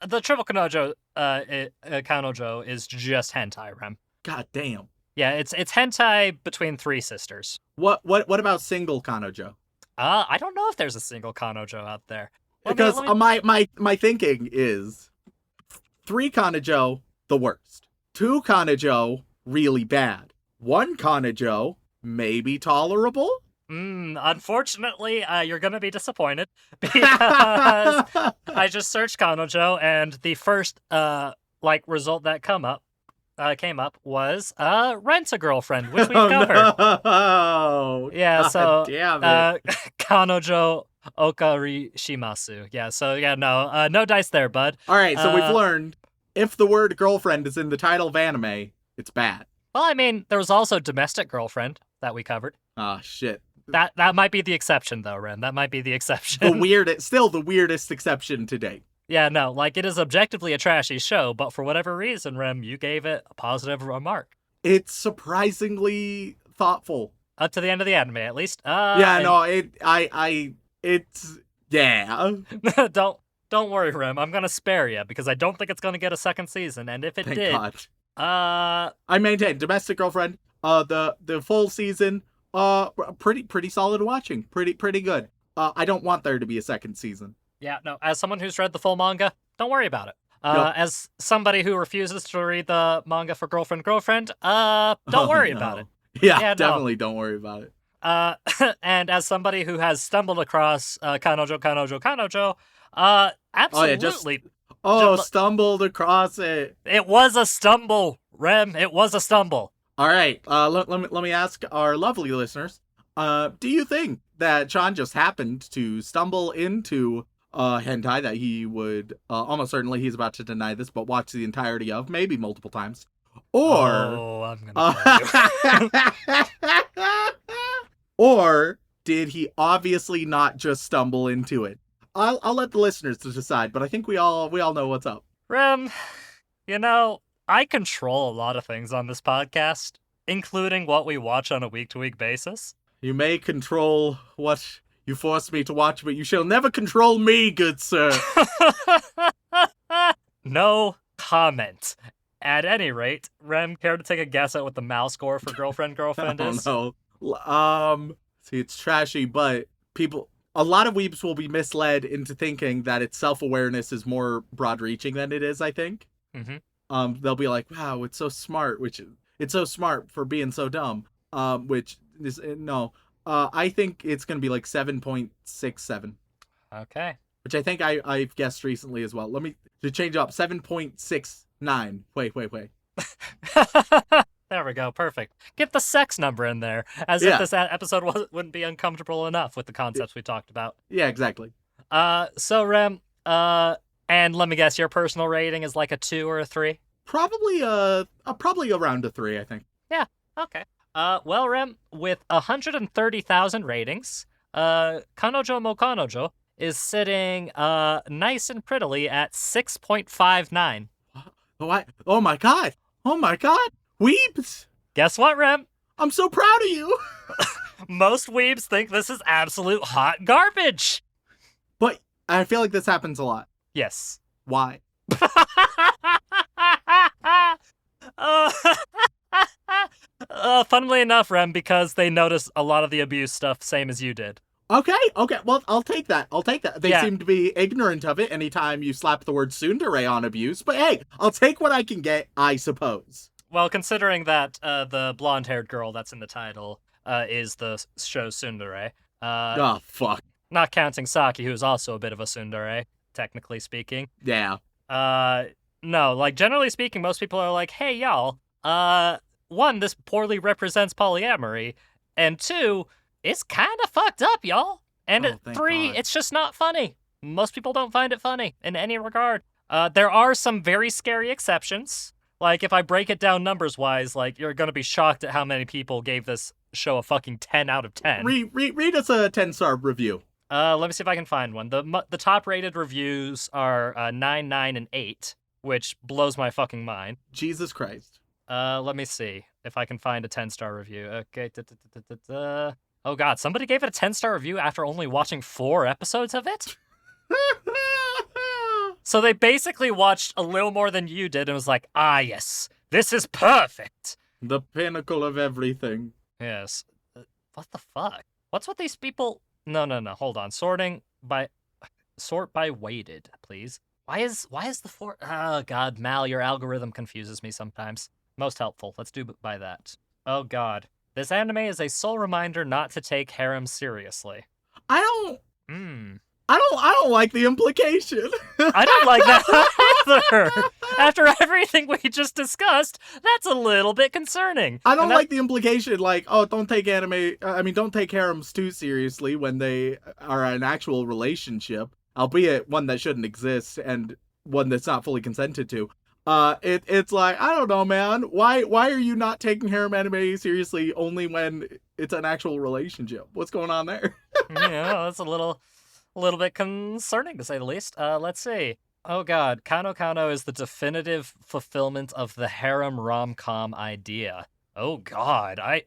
The triple Kanojo, Kanojo is just hentai, Rem. God damn. Yeah, it's hentai between three sisters. What about single Kanojo? I don't know if there's a single Kanojo out there. Because my thinking is 3 Kanojo, the worst. 2 Kanojo, really bad. 1 Kanojo, maybe tolerable? Unfortunately, you're gonna be disappointed because I just searched Kanojo and the first result that came up was Rent a Girlfriend, which we've covered. No. Yeah, God damn it. Kanojo Okari Shimasu. Yeah, so yeah, no dice there, bud. All right, so we've learned if the word girlfriend is in the title of anime, it's bad. Well, I mean, there was also Domestic Girlfriend that we covered. Ah, shit. That might be the exception, though, Ren. That might be the exception. Still the weirdest exception to date. Yeah, no, like, it is objectively a trashy show, but for whatever reason, Rem, you gave it a positive remark. It's surprisingly thoughtful. Up to the end of the anime, at least. Don't worry, Rem. I'm gonna spare you, because I don't think it's gonna get a second season, and if it Thank did... God. I maintain, Domestic Girlfriend, the full season, pretty solid watching. Pretty good. I don't want there to be a second season. Yeah, no, as someone who's read the full manga, don't worry about it. Nope. As somebody who refuses to read the manga for Girlfriend, don't worry about it. Yeah, definitely don't worry about it. And as somebody who has stumbled across Kanojo, absolutely. Stumbled across it. It was a stumble, Rem. It was a stumble. All right. Let me ask our lovely listeners. Do you think that Shaun just happened to stumble into hentai that he would almost certainly, he's about to deny this, but watch the entirety of, maybe multiple times, or I'm gonna or did he obviously not just stumble into it? I'll let the listeners decide, but I think we all know what's up. Rem, I control a lot of things on this podcast, including what we watch on a week-to-week basis. You may control what you force me to watch, but you shall never control me, good sir. No comment. At any rate, Rem, care to take a guess at what the Mal score for girlfriend I is? don't know. See, it's trashy, but a lot of weebs will be misled into thinking that its self-awareness is more broad-reaching than it is, I think. They'll be like, wow, it's so smart, it's so smart for being so dumb. Which is, no. I think it's going to be like 7.67. Okay. Which I think I've guessed recently as well. Let me to change up 7.69. Wait. There we go. Perfect. Get the sex number in there, as Yeah. if this episode wouldn't be uncomfortable enough with the concepts we talked about. Yeah, exactly. So Rem, and let me guess, your personal rating is like a 2 or a 3? Probably around a 3, I think. Yeah. Okay. Well, Rem, with 130,000 ratings, Kanojo mo Kanojo is sitting nice and prettily at 6.59. Oh my god! Weebs! Guess what, Rem? I'm so proud of you! Most weebs think this is absolute hot garbage. But I feel like this happens a lot. Yes. Why? Funnily enough, Rem, because they notice a lot of the abuse stuff, same as you did. Okay. Well, I'll take that. They Yeah. seem to be ignorant of it anytime you slap the word tsundere on abuse. But hey, I'll take what I can get, I suppose. Well, considering that the blonde-haired girl that's in the title is the show's tsundere. Oh, fuck. Not counting Saki, who's also a bit of a tsundere, technically speaking. Yeah. No, like, generally speaking, most people are like, hey, y'all, one, this poorly represents polyamory, and two, it's kind of fucked up, y'all. And thank three, God. it's just not funny. Most people don't find it funny in any regard. There are some very scary exceptions. Like, if I break it down numbers-wise, like, you're gonna be shocked at how many people gave this show a fucking 10 out of 10. Read us a 10-star review. Let me see if I can find one. The top-rated reviews are 9, 9, and 8, which blows my fucking mind. Jesus Christ. Let me see if I can find a 10-star review. Okay. Oh god, somebody gave it a 10-star review after only watching 4 episodes of it? So they basically watched a little more than you did and was like, ah, yes, this is perfect. The pinnacle of everything. Yes. What the fuck? What's with these people? No, hold on. Sort by weighted, please. Why is the oh god, Mal, your algorithm confuses me sometimes. Most helpful. Let's do by that. Oh god. This anime is a sole reminder not to take harem seriously. I don't like the implication. I don't like that either. After everything we just discussed, that's a little bit concerning. I don't like the implication, like, oh, don't take harems too seriously when they are an actual relationship, albeit one that shouldn't exist and one that's not fully consented to. It's like, I don't know, man. Why are you not taking harem anime seriously only when it's an actual relationship? What's going on there? Yeah, that's a little bit concerning, to say the least. Let's see. Oh god, Kano is the definitive fulfillment of the harem rom-com idea. Oh god, I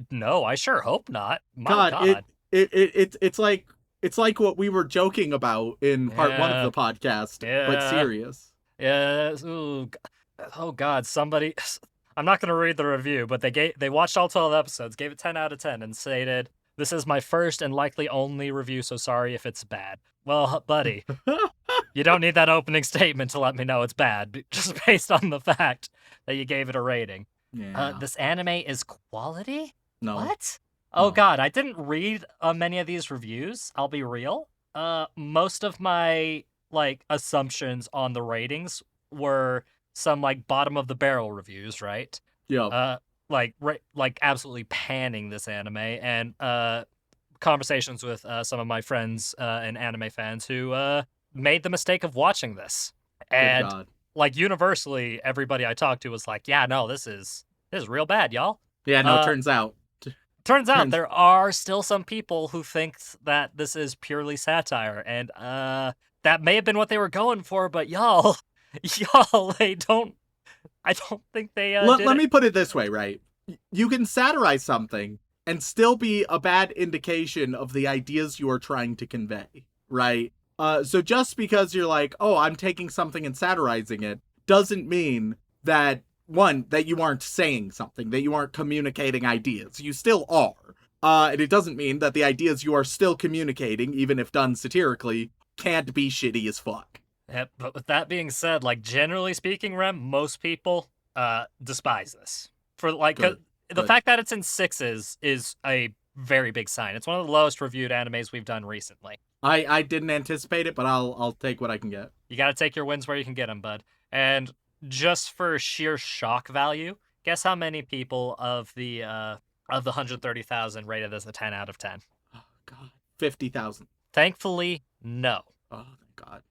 sure hope not. My god. It's like what we were joking about in part 1 of the podcast, but serious. Yeah. Oh god, somebody. I'm not gonna read the review, but they watched all 12 episodes, gave it 10 out of 10, and stated, "This is my first and likely only review, so sorry if it's bad." Well, buddy, you don't need that opening statement to let me know it's bad, just based on the fact that you gave it a rating. Yeah. This anime is quality? No. What? No. Oh god, I didn't read many of these reviews, I'll be real. Most of my, assumptions on the ratings were some, bottom of the barrel reviews, right? Yeah. Absolutely panning this anime, and conversations with some of my friends and anime fans who made the mistake of watching this. And Good God. Universally, everybody I talked to was like, "Yeah, no, this is real bad, y'all." Yeah, no, turns out There are still some people who think that this is purely satire, and that may have been what they were going for, but y'all, I don't think they Let me put it this way, right? You can satirize something and still be a bad indication of the ideas you are trying to convey, right? So just because you're like, oh, I'm taking something and satirizing it, doesn't mean that, one, that you aren't saying something, that you aren't communicating ideas. You still are. And it doesn't mean that the ideas you are still communicating, even if done satirically, can't be shitty as fuck. Yep, but with that being said, like, generally speaking, Rem, most people despise this. For, like, Good. the fact that it's in 6s is a very big sign. It's one of the lowest reviewed animes we've done recently. I didn't anticipate it, but I'll take what I can get. You gotta take your wins where you can get them, bud. And just for sheer shock value, guess how many people of the 130,000 rated this a 10 out of 10? Oh, God. 50,000. Thankfully, no. Oh, thank God.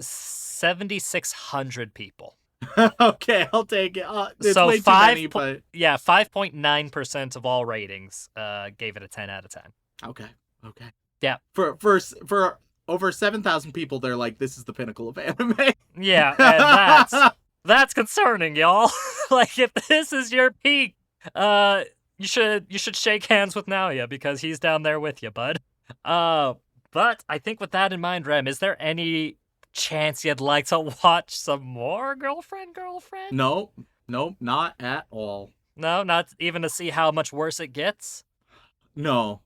7,600 people. Okay, I'll take it. It's So way too many, but... Yeah, 5.9% of all ratings gave it a 10 out of 10. Okay. Yeah. For over 7,000 people, they're like, this is the pinnacle of anime. Yeah, and that's concerning, y'all. Like, if this is your peak, you should shake hands with Naoya because he's down there with you, bud. But I think with that in mind, Rem, is there any chance you'd like to watch some more Girlfriend? No, not at all. No, not even to see how much worse it gets? No,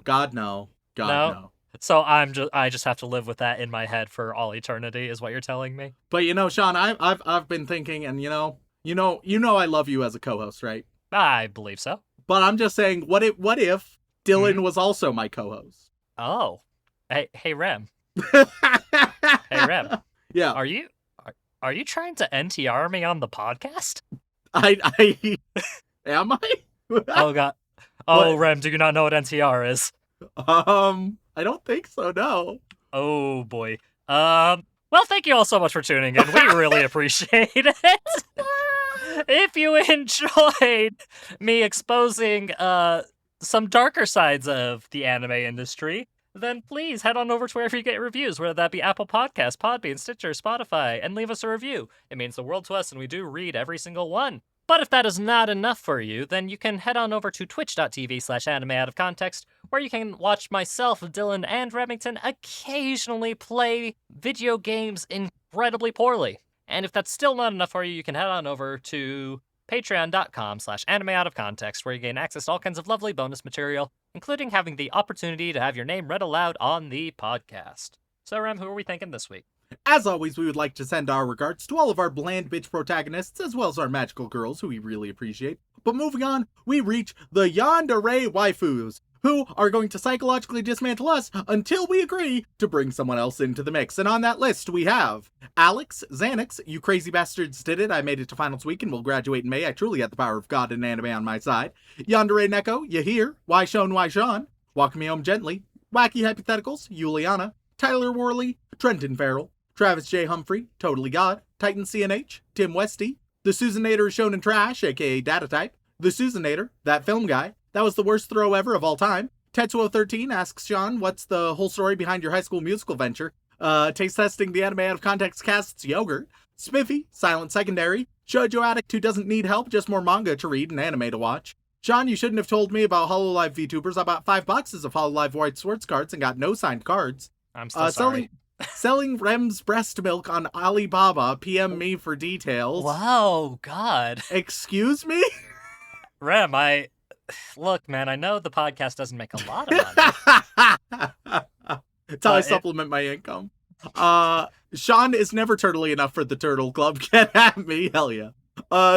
God, no. No. So I just have to live with that in my head for all eternity, is what you're telling me? But Shaun, I've been thinking, and you know I love you as a co-host, right? I believe so. But I'm just saying, what if Dylan was also my co-host? Oh, hey Rem. Hey Rem. Yeah. Are you trying to NTR me on the podcast? I am I? Oh God. Oh, Rem, do you not know what NTR is? I don't think so, no. Oh boy. Well, thank you all so much for tuning in. We really appreciate it. If you enjoyed me exposing some darker sides of the anime industry, then please head on over to wherever you get reviews, whether that be Apple Podcasts, Podbean, Stitcher, Spotify, and leave us a review. It means the world to us, and we do read every single one. But if that is not enough for you, then you can head on over to twitch.tv/animeoutofcontext, where you can watch myself, Dylan, and Remington occasionally play video games incredibly poorly. And if that's still not enough for you, you can head on over to patreon.com/animeoutofcontext, where you gain access to all kinds of lovely bonus material, including having the opportunity to have your name read aloud on the podcast. So, Rem, who are we thinking this week? As always, we would like to send our regards to all of our bland bitch protagonists, as well as our magical girls, who we really appreciate. But moving on, we reach the yandere waifus, who are going to psychologically dismantle us until we agree to bring someone else into the mix. And on that list, we have Alex, Xanax, you crazy bastards did it. I made it to finals week and will graduate in May. I truly had the power of God and anime on my side. Yandere Neko, you here? Why Shaun, why Shaun? Walk me home gently. Wacky Hypotheticals, Juliana, Tyler Worley, Trenton Farrell, Travis J. Humphrey, Totally God, Titan CNH, Tim Westy, The Susanator is shown in trash, a.k.a. Data Type, The Susanator, that film guy, that was the worst throw ever of all time. Tetsuo13 asks Shaun, what's the whole story behind your High School Musical venture? Taste testing the anime out of context casts yogurt. Spiffy, Silent Secondary, Shoujo Addict who doesn't need help, just more manga to read and anime to watch. Shaun, you shouldn't have told me about HoloLive VTubers. I bought 5 boxes of HoloLive White Swords cards and got no signed cards. I'm so sorry. Selling Rem's breast milk on Alibaba. PM me for details. Wow, God. Excuse me? Rem, look, man, I know the podcast doesn't make a lot of money. It's how I supplement my income. Shaun is never turtly enough for the Turtle Club. Get at me. Hell yeah.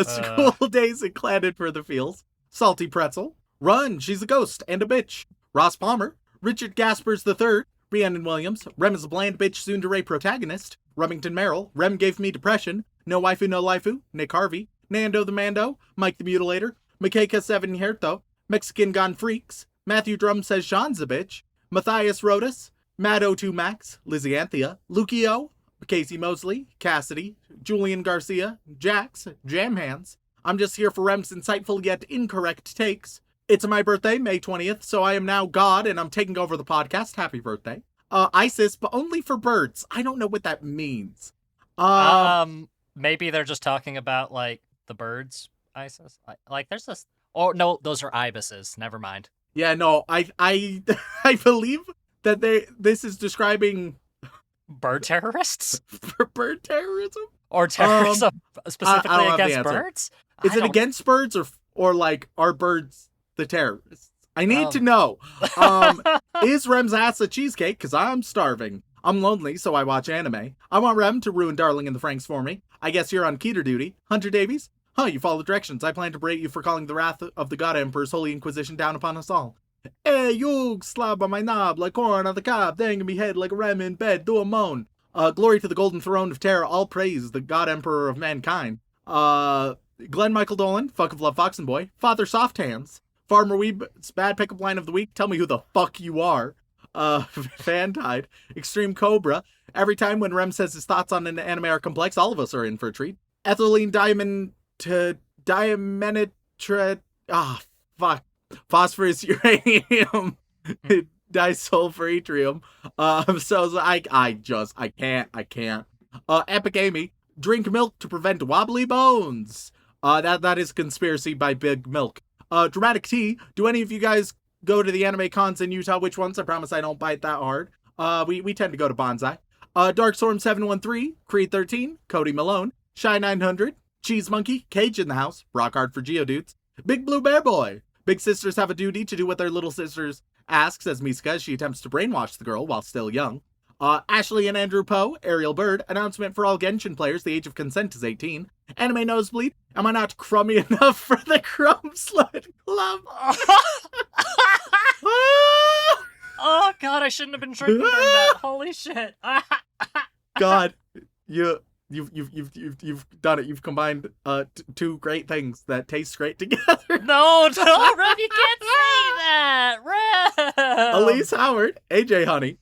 School days and clanted for the feels. Salty Pretzel. Run, she's a ghost and a bitch. Ross Palmer. Richard Gaspers III. Rhiannon Williams. Rem is a bland bitch tsundere protagonist. Remington Merrill. Rem gave me depression. No waifu, no lifu. Nick Harvey. Nando the Mando. Mike the Mutilator. Makeka 7 Hierto. Mexican Gone Freaks. Matthew Drum says Shaun's a bitch. Matthias Rodas. Mad02 Max. Lizzie Anthea. Lukio. Casey Mosley. Cassidy. Julian Garcia. Jax. Jam Hands. I'm just here for Rem's insightful yet incorrect takes. It's my birthday, May 20th, so I am now God and I'm taking over the podcast. Happy birthday. ISIS, but only for birds. I don't know what that means. Maybe they're just talking about, like, the birds, ISIS. Like, there's this... Oh, no, those are ibises. Never mind. Yeah, no, I believe that this is describing... Bird terrorists? Bird terrorism? Or terrorism I specifically don't have the against answer. birds? Is I it don't- against birds or like are birds the terrorists? I need to Um. know. Is Rem's ass a cheesecake? Because I'm starving. I'm lonely, so I watch anime. I want Rem to ruin Darling in the Franks for me. I guess you're on Keter duty. Hunter Davies? Huh, you follow directions. I plan to berate you for calling the wrath of the God Emperor's Holy Inquisition down upon us all. Hey, you slob on my knob like corn on the cob, dangling me head like a Rem in bed, do a moan. Glory to the golden throne of terror, all praise the God Emperor of mankind. Glenn Michael Dolan, fuck of love Foxen Boy. Father Soft Hands. Farmer Weeb's bad pickup line of the week. Tell me who the fuck you are. Fan Tide. Extreme Cobra. Every time when Rem says his thoughts on an anime are complex, all of us are in for a treat. Ethylene Diamond to Diamanitra. Fuck. Phosphorus Uranium. Disulfurium. So I can't. Epic Amy. Drink milk to prevent wobbly bones. That is conspiracy by Big Milk. Dramatic T, do any of you guys go to the anime cons in Utah? Which ones? I promise I don't bite that hard. We tend to go to Bonsai. Darkstorm 713, Creed 13, Cody Malone, Shy 900, Cheese Monkey, Cage in the House, Rock Hard for Geodudes, Big Blue Bear Boy. Big sisters have a duty to do what their little sisters ask, says Miska as she attempts to brainwash the girl while still young. Ashley and Andrew Poe, Ariel Bird, announcement for all Genshin players, the age of consent is 18. Anime Nosebleed, am I not crummy enough for the Crumb Slut Club? Oh god, I shouldn't have been drinking during that. Holy shit. God, you've done it. You've combined two great things that taste great together. No, Rem, you can't say that. Rem. Elise Howard, AJ Honey.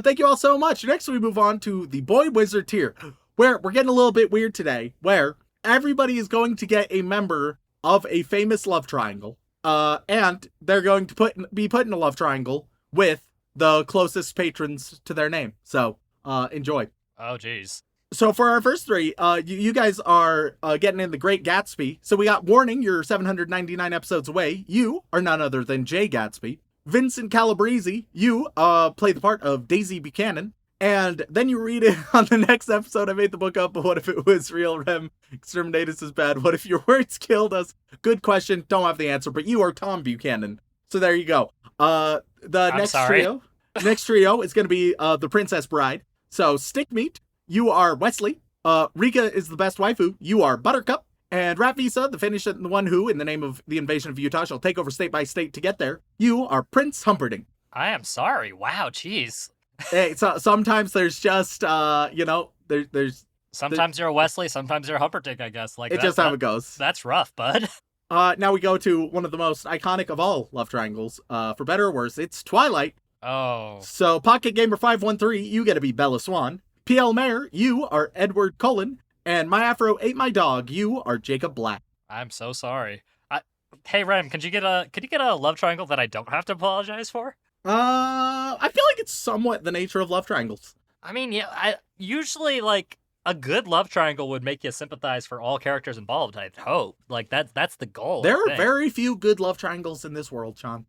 Thank you all so much. Next, we move on to the Boy Wizard tier, where we're getting a little bit weird today, where everybody is going to get a member of a famous love triangle, and they're going to be put in a love triangle with the closest patrons to their name. So, enjoy. Oh, jeez. So for our first three, you guys are getting in the Great Gatsby. So we got Warning, you're 799 episodes away. You are none other than Jay Gatsby. Vincent Calabrese, you play the part of Daisy Buchanan. And then you read it on the next episode. I made the book up, but what if it was real? Rem, Exterminatus is bad. What if your words killed us? Good question. Don't have the answer, but you are Tom Buchanan. So there you go. The next trio is going to be the Princess Bride. So Stick Meat, you are Wesley. Rika is the best waifu. You are Buttercup. And Rat Visa, the Finnish and the one who, in the name of the invasion of Utah, shall take over state by state to get there. You are Prince Humperdinck. I am sorry. Wow, jeez. Hey, so sometimes there's just, there's... Sometimes you're a Wesley, sometimes you're a Humperdinck, I guess. Like it's just how it goes. That's rough, bud. Now we go to one of the most iconic of all love triangles. For better or worse, it's Twilight. Oh. So Pocket Gamer 513, you get to be Bella Swan. PL Mayer, you are Edward Cullen. And My Afro Ate My Dog, you are Jacob Black. I'm so sorry. Hey Rem, could you get a love triangle that I don't have to apologize for? I feel like it's somewhat the nature of love triangles. I mean, yeah, I usually like a good love triangle would make you sympathize for all characters involved, I'd hope. Like that's the goal. There are very few good love triangles in this world, Shaun.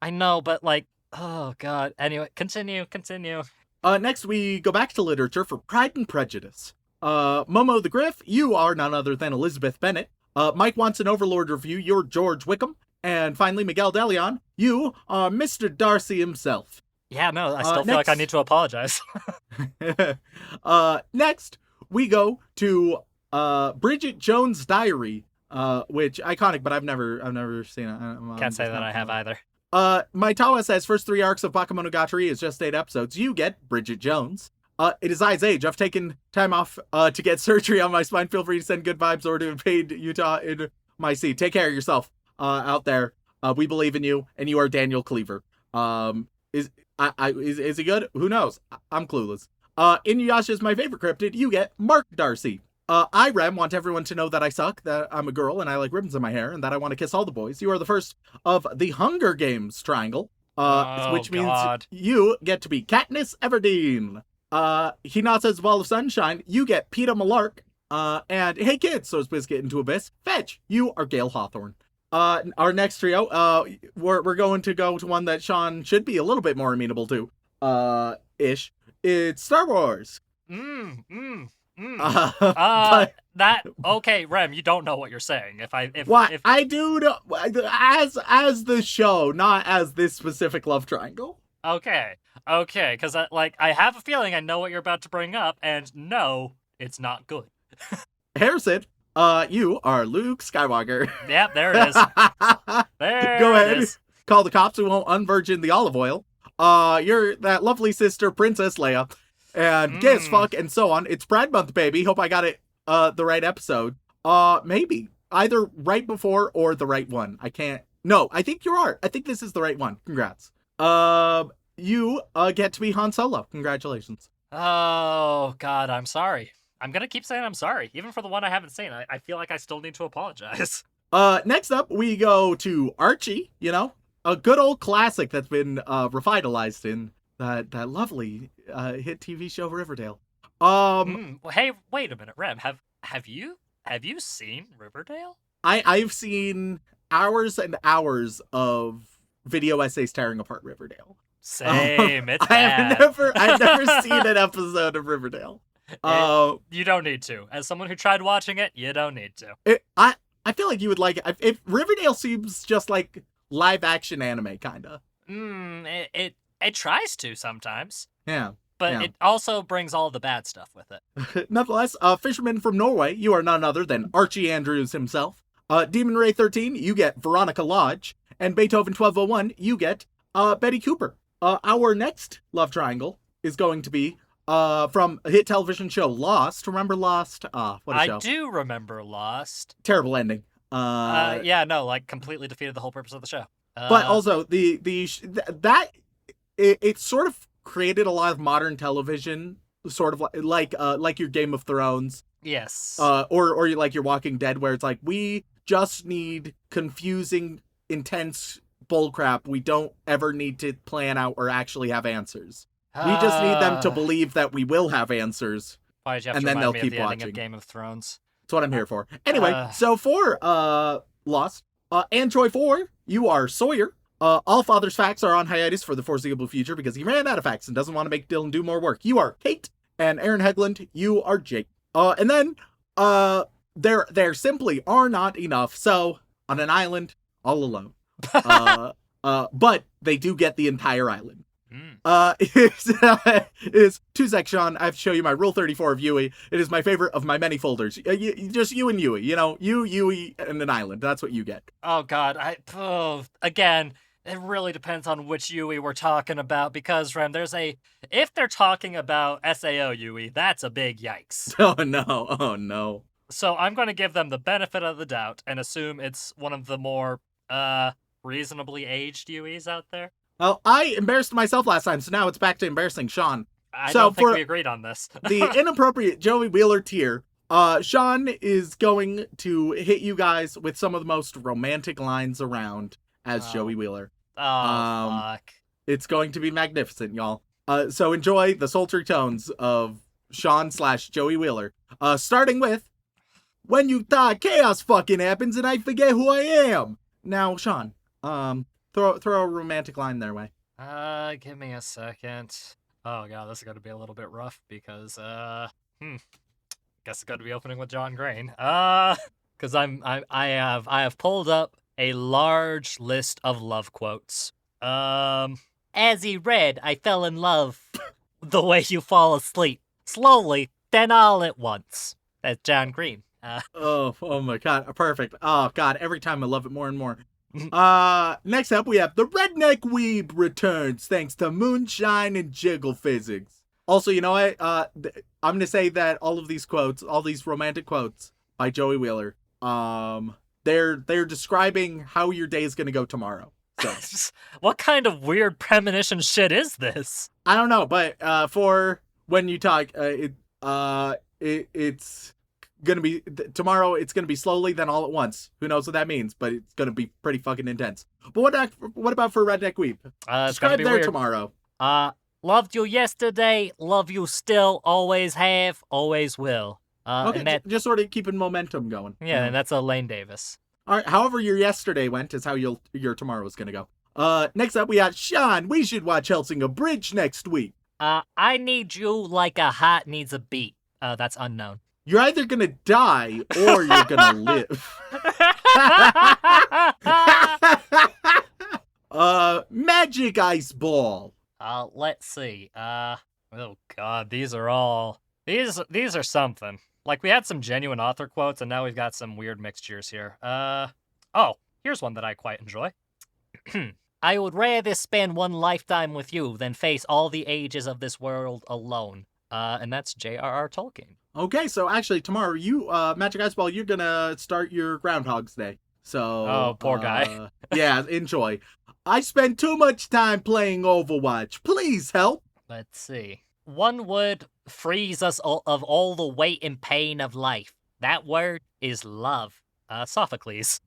I know, but like, oh god. Anyway, continue. Next we go back to literature for Pride and Prejudice. Momo the Griff, you are none other than Elizabeth Bennet. Mike wants an Overlord review, you're George Wickham. And finally, Miguel Deleon, you are Mr. Darcy himself. Yeah, no, I still feel like I need to apologize. Next, we go to Bridget Jones' Diary, which iconic, but I've never seen it. Can't say that I have either. Maitawa says first 3 arcs of Bakemonogatari is just 8 episodes. You get Bridget Jones. It is I's age. I've taken time off to get surgery on my spine. Feel free to send good vibes or to invade Utah in my seat. Take care of yourself out there. We believe in you, and you are Daniel Cleaver. Is he good? Who knows? I'm clueless. Inuyasha is my favorite cryptid. You get Mark Darcy. I, Rem, want everyone to know that I suck, that I'm a girl, and I like ribbons in my hair, and that I want to kiss all the boys. You are the first of the Hunger Games triangle, which means you get to be Katniss Everdeen. Hinata's Ball of Sunshine, you get Peeta Malark. And Hey Kids, so is Biscuit into Abyss. Fetch, you are Gale Hawthorne. Our next trio, we're going to go to one that Shaun should be a little bit more amenable to, ish. It's Star Wars. But Okay, Rem, you don't know what you're saying. what I do know, as the show, not as this specific love triangle. Okay, because I have a feeling I know what you're about to bring up, and no, it's not good. Harrison, you are Luke Skywalker. Yep, there it is. There Go it ahead. is. Call the cops who won't unvirgin the olive oil. You're that lovely sister, Princess Leia, and gay as fuck, and so on. It's Pride Month, baby. Hope I got it the right episode. Maybe either right before or the right one. I can't. No, I think you are. I think this is the right one. Congrats. You get to be Han Solo. Congratulations. Oh God, I'm sorry. I'm gonna keep saying I'm sorry, even for the one I haven't seen. I feel like I still need to apologize. Next up we go to Archie. You know, a good old classic that's been revitalized in that lovely hit TV show Riverdale. Hey, wait a minute, Rem. Have you seen Riverdale? I've seen hours and hours of video essays tearing apart Riverdale. Same. It's bad. I've never seen an episode of Riverdale. You don't need to. As someone who tried watching it, you don't need to. I feel like you would like it. If Riverdale seems just like live action anime, kinda. It tries to sometimes. Yeah. But yeah. it also brings all the bad stuff with it. Nonetheless, fisherman from Norway, you are none other than Archie Andrews himself. Demon Ray 13, you get Veronica Lodge. And Beethoven 1201, you get Betty Cooper. Our next love triangle is going to be from a hit television show Lost. Remember Lost? What a show. I do remember Lost. Terrible ending. Yeah, no, like completely defeated the whole purpose of the show. But also it sort of created a lot of modern television, sort of like your Game of Thrones. Yes. Or like your Walking Dead, where it's like we just need confusing, intense bullcrap. We don't ever need to plan out or actually have answers. We just need them to believe that we will have answers. Why did you have and to then remind they'll me keep of the ending watching. of Game of Thrones? That's what I'm here for. Anyway, so for Lost, and Troy 4, you are Sawyer. All Father's facts are on hiatus for the foreseeable future because he ran out of facts and doesn't want to make Dylan do more work. You are Kate, and Aaron Hegland, you are Jake. And then there simply are not enough. So on an island, all alone. But they do get the entire island. Is 2 sec, Shaun. I have to show you my Rule 34 of Yui. It is my favorite of my many folders. Just you and Yui. You know, Yui, and an island. That's what you get. Oh God, again, it really depends on which Yui we're talking about because Rem, if they're talking about SAO Yui, that's a big yikes. Oh no. So I'm going to give them the benefit of the doubt and assume it's one of the more reasonably aged Yuis out there. Well, I embarrassed myself last time, so now it's back to embarrassing Shaun. I don't think we agreed on this. The inappropriate Joey Wheeler tier, Shaun is going to hit you guys with some of the most romantic lines around as Joey Wheeler. Fuck. It's going to be magnificent, y'all. So enjoy the sultry tones of Shaun/Joey Wheeler. Starting with, when you thought chaos fucking happens and I forget who I am. Now, Shaun, throw a romantic line their way. Give me a second. Oh God, this is gonna be a little bit rough because guess it's gonna be opening with John Crane. Because I have pulled up a large list of love quotes. As he read, I fell in love the way you fall asleep. Slowly, then all at once. That's John Green. Oh my God, perfect. Oh God, every time I love it more and more. Next up we have the redneck weeb returns thanks to moonshine and jiggle physics. Also, you know what? I'm gonna say that all of these quotes, all these romantic quotes by Joey Wheeler, they're describing how your day is gonna go tomorrow. So. What kind of weird premonition shit is this? I don't know, but for when you talk, it's gonna be tomorrow. It's gonna be slowly, then all at once. Who knows what that means? But it's gonna be pretty fucking intense. But what about for redneck weeb? Describe their weird. Tomorrow. Loved you yesterday, love you still, always have, always will. Okay, just sort of keeping momentum going. Yeah, and that's Lane Davis. All right, however your yesterday went is how your tomorrow is gonna go. Next up we got Shaun. We should watch Helsinger Bridge next week. I need you like a heart needs a beat. That's unknown. You're either gonna die or you're gonna live. Magic ice ball. Let's see. Oh god, these are something. Like, we had some genuine author quotes, and now we've got some weird mixtures here. Oh, here's one that I quite enjoy. I would rather spend one lifetime with you than face all the ages of this world alone. And that's J.R.R. Tolkien. Okay, so actually tomorrow Magic Ice Ball, you're gonna start your Groundhog's Day. So Oh, poor guy. Yeah, enjoy. I spend too much time playing Overwatch. Please help. Let's see. One word frees us of all the weight and pain of life. That word is love. Sophocles.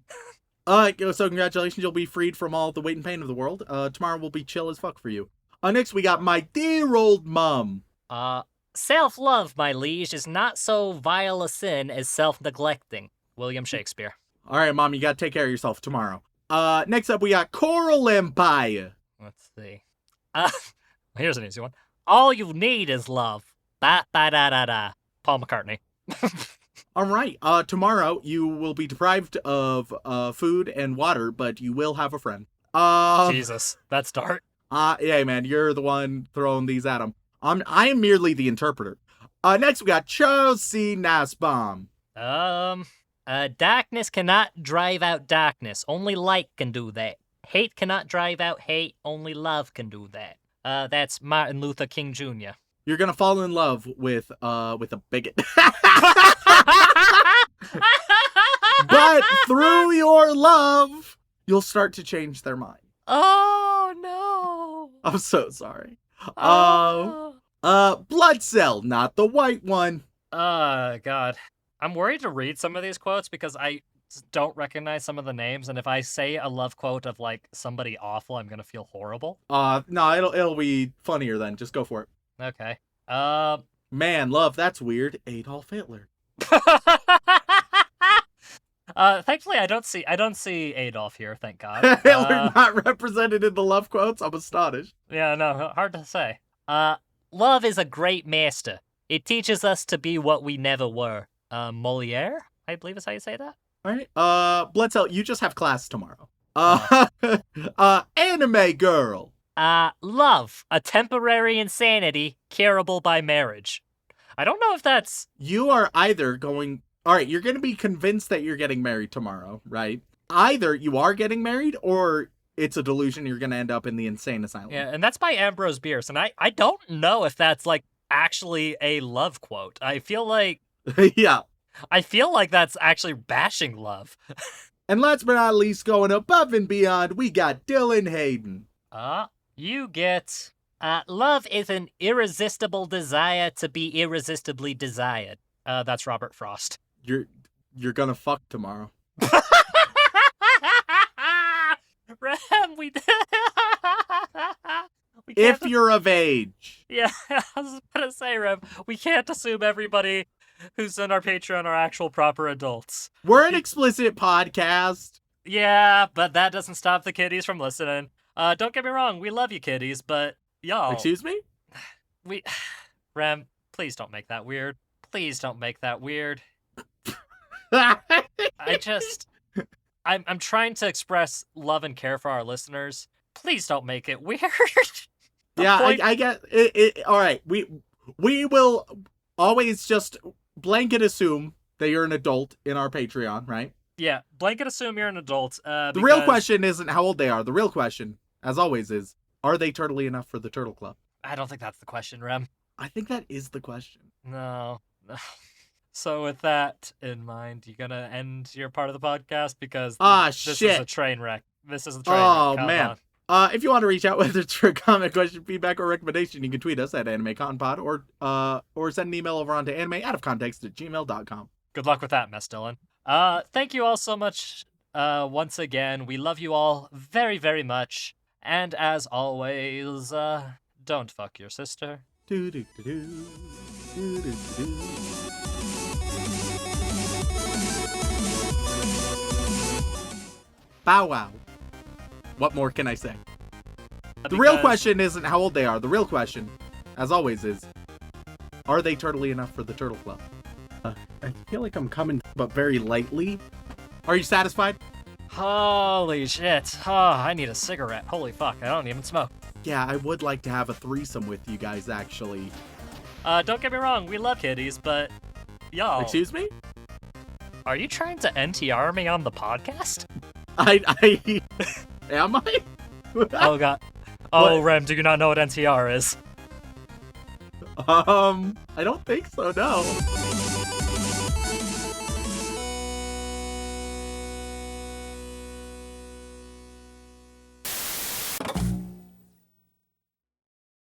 So congratulations, you'll be freed from all the weight and pain of the world. Tomorrow will be chill as fuck for you. Next we got my dear old mum. Self-love, my liege, is not so vile a sin as self-neglecting. William Shakespeare. All right, Mom, you gotta take care of yourself tomorrow. Next up we got Coral Empire. Let's see. Here's an easy one. All you need is love. Ba-ba-da-da-da. Paul McCartney. All right, tomorrow you will be deprived of food and water, but you will have a friend. Jesus, that's dark. Yeah, man, you're the one throwing these at him. I am merely the interpreter. Next we got Charles C. Nussbaum. Darkness cannot drive out darkness. Only light can do that. Hate cannot drive out hate. Only love can do that. That's Martin Luther King Jr. You're gonna fall in love with a bigot. But through your love, you'll start to change their mind. Oh, no. I'm so sorry. Oh. Blood Cell, not the white one. God. I'm worried to read some of these quotes because I don't recognize some of the names, and if I say a love quote of, like, somebody awful, I'm gonna feel horrible. No, it'll be funnier then. Just go for it. Okay. Man, love, that's weird. Adolf Hitler. Thankfully I don't see Adolf here, thank God. Hitler not represented in the love quotes? I'm astonished. Yeah, no, hard to say. Love is a great master. It teaches us to be what we never were. Moliere, I believe is how you say that. All right. Blood Cell, you just have class tomorrow. Anime girl. Love, a temporary insanity curable by marriage. I don't know if that's... You are either going... All right, you're going to be convinced that you're getting married tomorrow, right? Either you are getting married or it's a delusion you're going to end up in the insane asylum. Yeah, and that's by Ambrose Bierce, and I don't know if that's, like, actually a love quote. I feel like... Yeah. I feel like that's actually bashing love. And last but not least, going above and beyond, we got Dylan Hayden. You get... love is an irresistible desire to be irresistibly desired. That's Robert Frost. You're gonna fuck tomorrow. Rem, we if you're of age. Yeah, I was gonna say, Rem, we can't assume everybody who's in our Patreon are actual proper adults. We're an explicit podcast. Yeah, but that doesn't stop the kiddies from listening. Don't get me wrong, we love you kiddies, but y'all... Excuse me? Rem, please don't make that weird. Please don't make that weird. I'm trying to express love and care for our listeners. Please don't make it weird. I get it. All right, we will always just blanket assume that you're an adult in our Patreon, right? Yeah, blanket assume you're an adult. The real question isn't how old they are. The real question, as always, is are they turtly enough for the Turtle Club? I don't think that's the question, Rem. I think that is the question. No. So with that in mind, you gonna end your part of the podcast because this is a train wreck. This is a train wreck. Oh, man. If you want to reach out, whether it's for a comment, question, feedback, or recommendation, you can tweet us at AnimeConPod or send an email over onto animeoutofcontext@gmail.com. Good luck with that, Mess Dylan. Thank you all so much once again. We love you all very, very much. And as always, don't fuck your sister. Bow wow. What more can I say? The real question isn't how old they are. The real question, as always, is Are they turtly enough for the Turtle Club? I feel like I'm coming, but very lightly. Are you satisfied? Holy shit. Oh, I need a cigarette. Holy fuck, I don't even smoke. Yeah, I would like to have a threesome with you guys, actually. Don't get me wrong, we love kitties, but y'all, Excuse me? are you trying to NTR me on the podcast? I am I? Oh god. Oh, What? Rem, do you not know what NTR is? I don't think so, no.